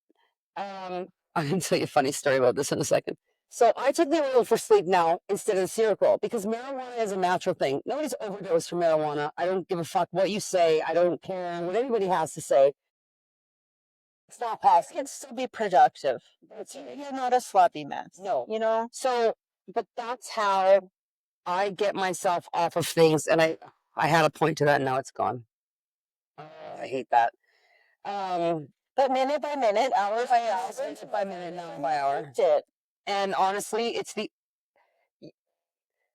I'm going to tell you a funny story about this in a second. So I took the oil for sleep now instead of the Seroquel because marijuana is a natural thing. Nobody's overdosed from marijuana. I don't give a fuck what you say. I don't care what anybody has to say. It's not possible. You can still be productive. You're not a sloppy mess. No. So, but that's how I get myself off of things. And I had a point to that. And now it's gone. I hate that. But minute by minute, hour by hour, minute by minute, hour by hour. It. And honestly,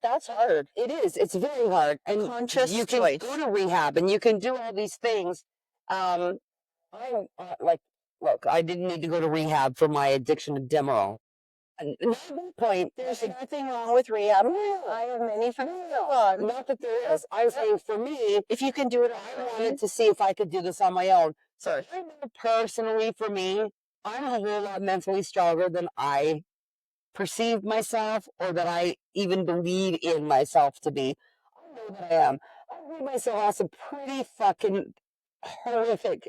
That's hard. it is. It's very hard. And Conscious you can choice. go to rehab and you can do all these things. I look, I didn't need to go to rehab for my addiction to Demerol. And at that point, There's nothing wrong with rehab. I have many friends. Not that there is. I'm saying for me, If you can do it, I wanted to see if I could do this on my own. So I know personally for me, I'm a whole lot mentally stronger than I perceive myself or that I even believe in myself to be. I know that I am. I read myself on some pretty fucking horrific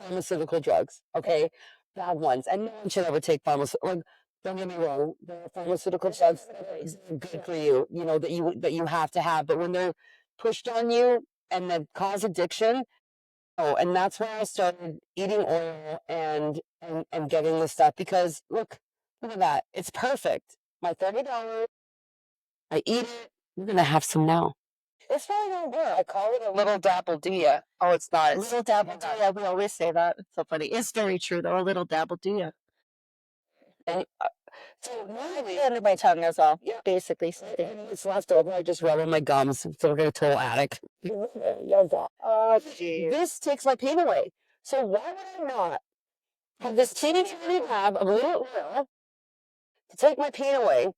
pharmaceutical drugs, okay? Bad ones. And no one should ever take pharmaceutical. Like, don't get me wrong, there are pharmaceutical drugs that are good for you, that you have to have. But when they're pushed on you and then cause addiction, oh, and that's where I started eating oil and getting this stuff because look at that. It's perfect. My $30, I eat it. We're gonna have some now. It's really gonna work. I call it a little dabble-dia. Oh, it's not. A little dabble do ya. We always say that. It's so funny. It's very true though. A little dabble do ya. And, so normally, Under my tongue as well. Yeah. Basically. it's left over. I just rub on my gums. So we're gonna total addict. Oh, geez. This takes my pain away. So why would I not have this teeny tiny tab of little oil to take my pain away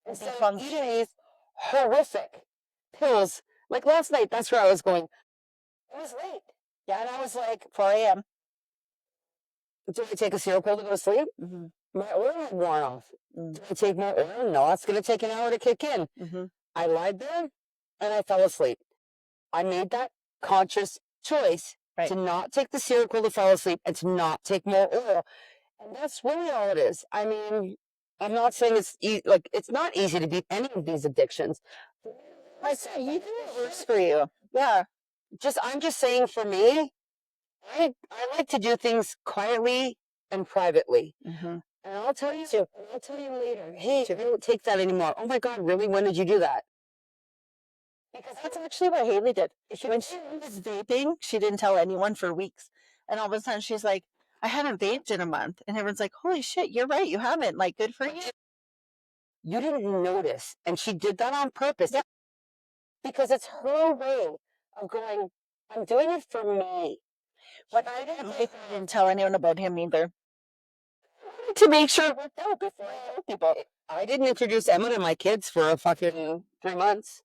instead of eating these horrific pills? Like last night, that's where I was going. It was late. Yeah, and I was like 4 a.m. Do I take a Seroquel to go to sleep? Mm-hmm. My oil had worn off. Do I take more oil? No, it's going to take an hour to kick in. Mm-hmm. I lied there and I fell asleep. I made that conscious choice to not take the Seroquel to fall asleep and to not take more oil. And that's really all it is. I mean, I'm not saying it's not easy to beat any of these addictions. I say you do it works for you. Yeah. I'm just saying for me, I like to do things quietly and privately. Mm-hmm. And I'll tell you later, hey, I don't take that anymore. Oh my God, really? When did you do that? Because that's actually what Haley did. When she was vaping, she didn't tell anyone for weeks. And all of a sudden she's like, I haven't vaped in a month. And everyone's like, holy shit, you're right. You haven't. Like, good for you. You didn't notice. And she did that on purpose. Yeah. Because it's her way of going, I'm doing it for me. When I didn't vape, I didn't tell anyone about him either. I to make sure it worked out before I told people. I didn't introduce Emma to my kids for a fucking 3 months.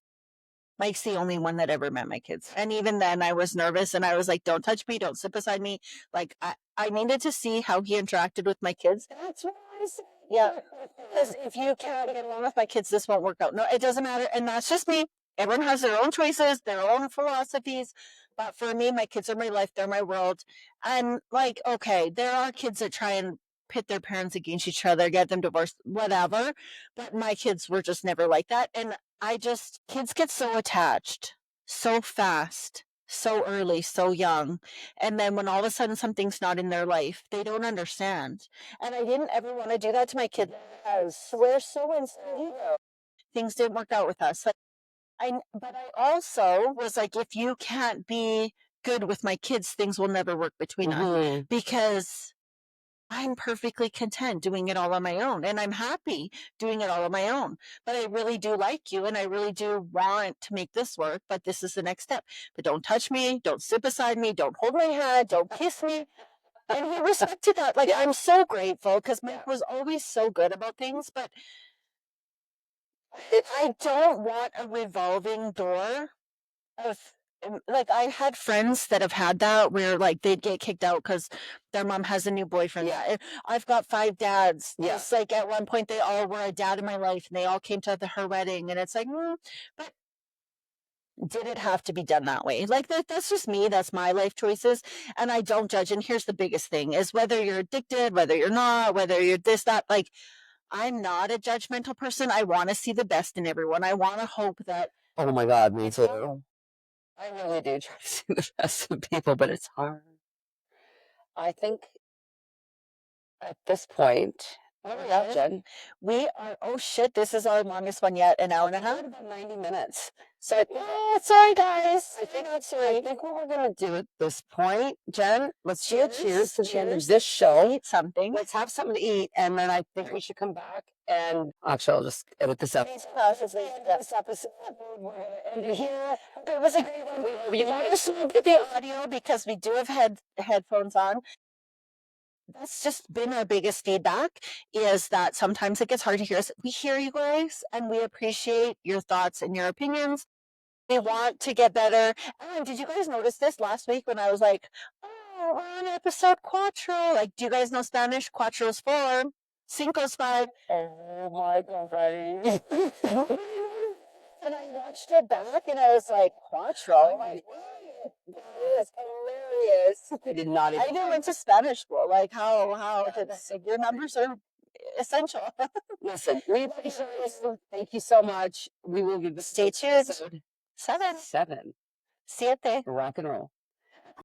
Mike's the only one that ever met my kids. And even then I was nervous and I was like, don't touch me, don't sit beside me. Like I needed to see how he interacted with my kids. That's what I said. Yeah. Because if you can't get along with my kids, this won't work out. No, it doesn't matter. And that's just me. Everyone has their own choices, their own philosophies. But for me, my kids are my life, they're my world. And like, okay, there are kids that try and pit their parents against each other, get them divorced, whatever. But my kids were just never like that. And kids get so attached so fast, so early, so young. And then when all of a sudden something's not in their life, they don't understand. And I didn't ever want to do that to my kids. We're so insane. Things didn't work out with us. But I also was like, if you can't be good with my kids, things will never work between us because I'm perfectly content doing it all on my own and I'm happy doing it all on my own. But I really do like you and I really do want to make this work, but this is the next step. But don't touch me, don't sit beside me, don't hold my hand, don't kiss me. And he respected that. Like, I'm so grateful because Mike was always so good about things, but I don't want a revolving door of like I had friends that have had that where like they'd get kicked out because their mom has a new boyfriend. Yeah. I've got 5 dads. Yeah. It's like at one point they all were a dad in my life and they all came to her wedding and it's like, but did it have to be done that way? Like that's just me. That's my life choices. And I don't judge. And here's the biggest thing is whether you're addicted, whether you're not, whether you're this, that, like I'm not a judgmental person. I want to see the best in everyone. I want to hope that. Oh my God, me too. I really do try to see the best in people, but it's hard. I think at this point, where are we at, Jen? We are, oh shit, this is our longest one yet, an hour and a half. About 90 minutes. So, yeah, sorry guys. I think what we're going to do at this point, Jen, let's do a cheers to the end of this show. Eat something. Let's have something to eat, and then I think we should come back and actually, I'll just edit this up. This episode. And here, it was a great one. We want to look at the audio because we do have headphones on. That's just been our biggest feedback is that sometimes it gets hard to hear us. We hear you guys and we appreciate your thoughts and your opinions. We want to get better. And did you guys notice this last week when I was like, oh, we're on episode cuatro. Like, do you guys know Spanish? Cuatro is 4. Cinco is 5. Oh my God. And I watched it back and I was like, cuatro? Like, it's hilarious. I did not even. I even went to Spanish school. Like, how did your numbers are essential. Listen, thank you so much. We will give the Stay tuned. 7. 7. Siete. Rock and roll.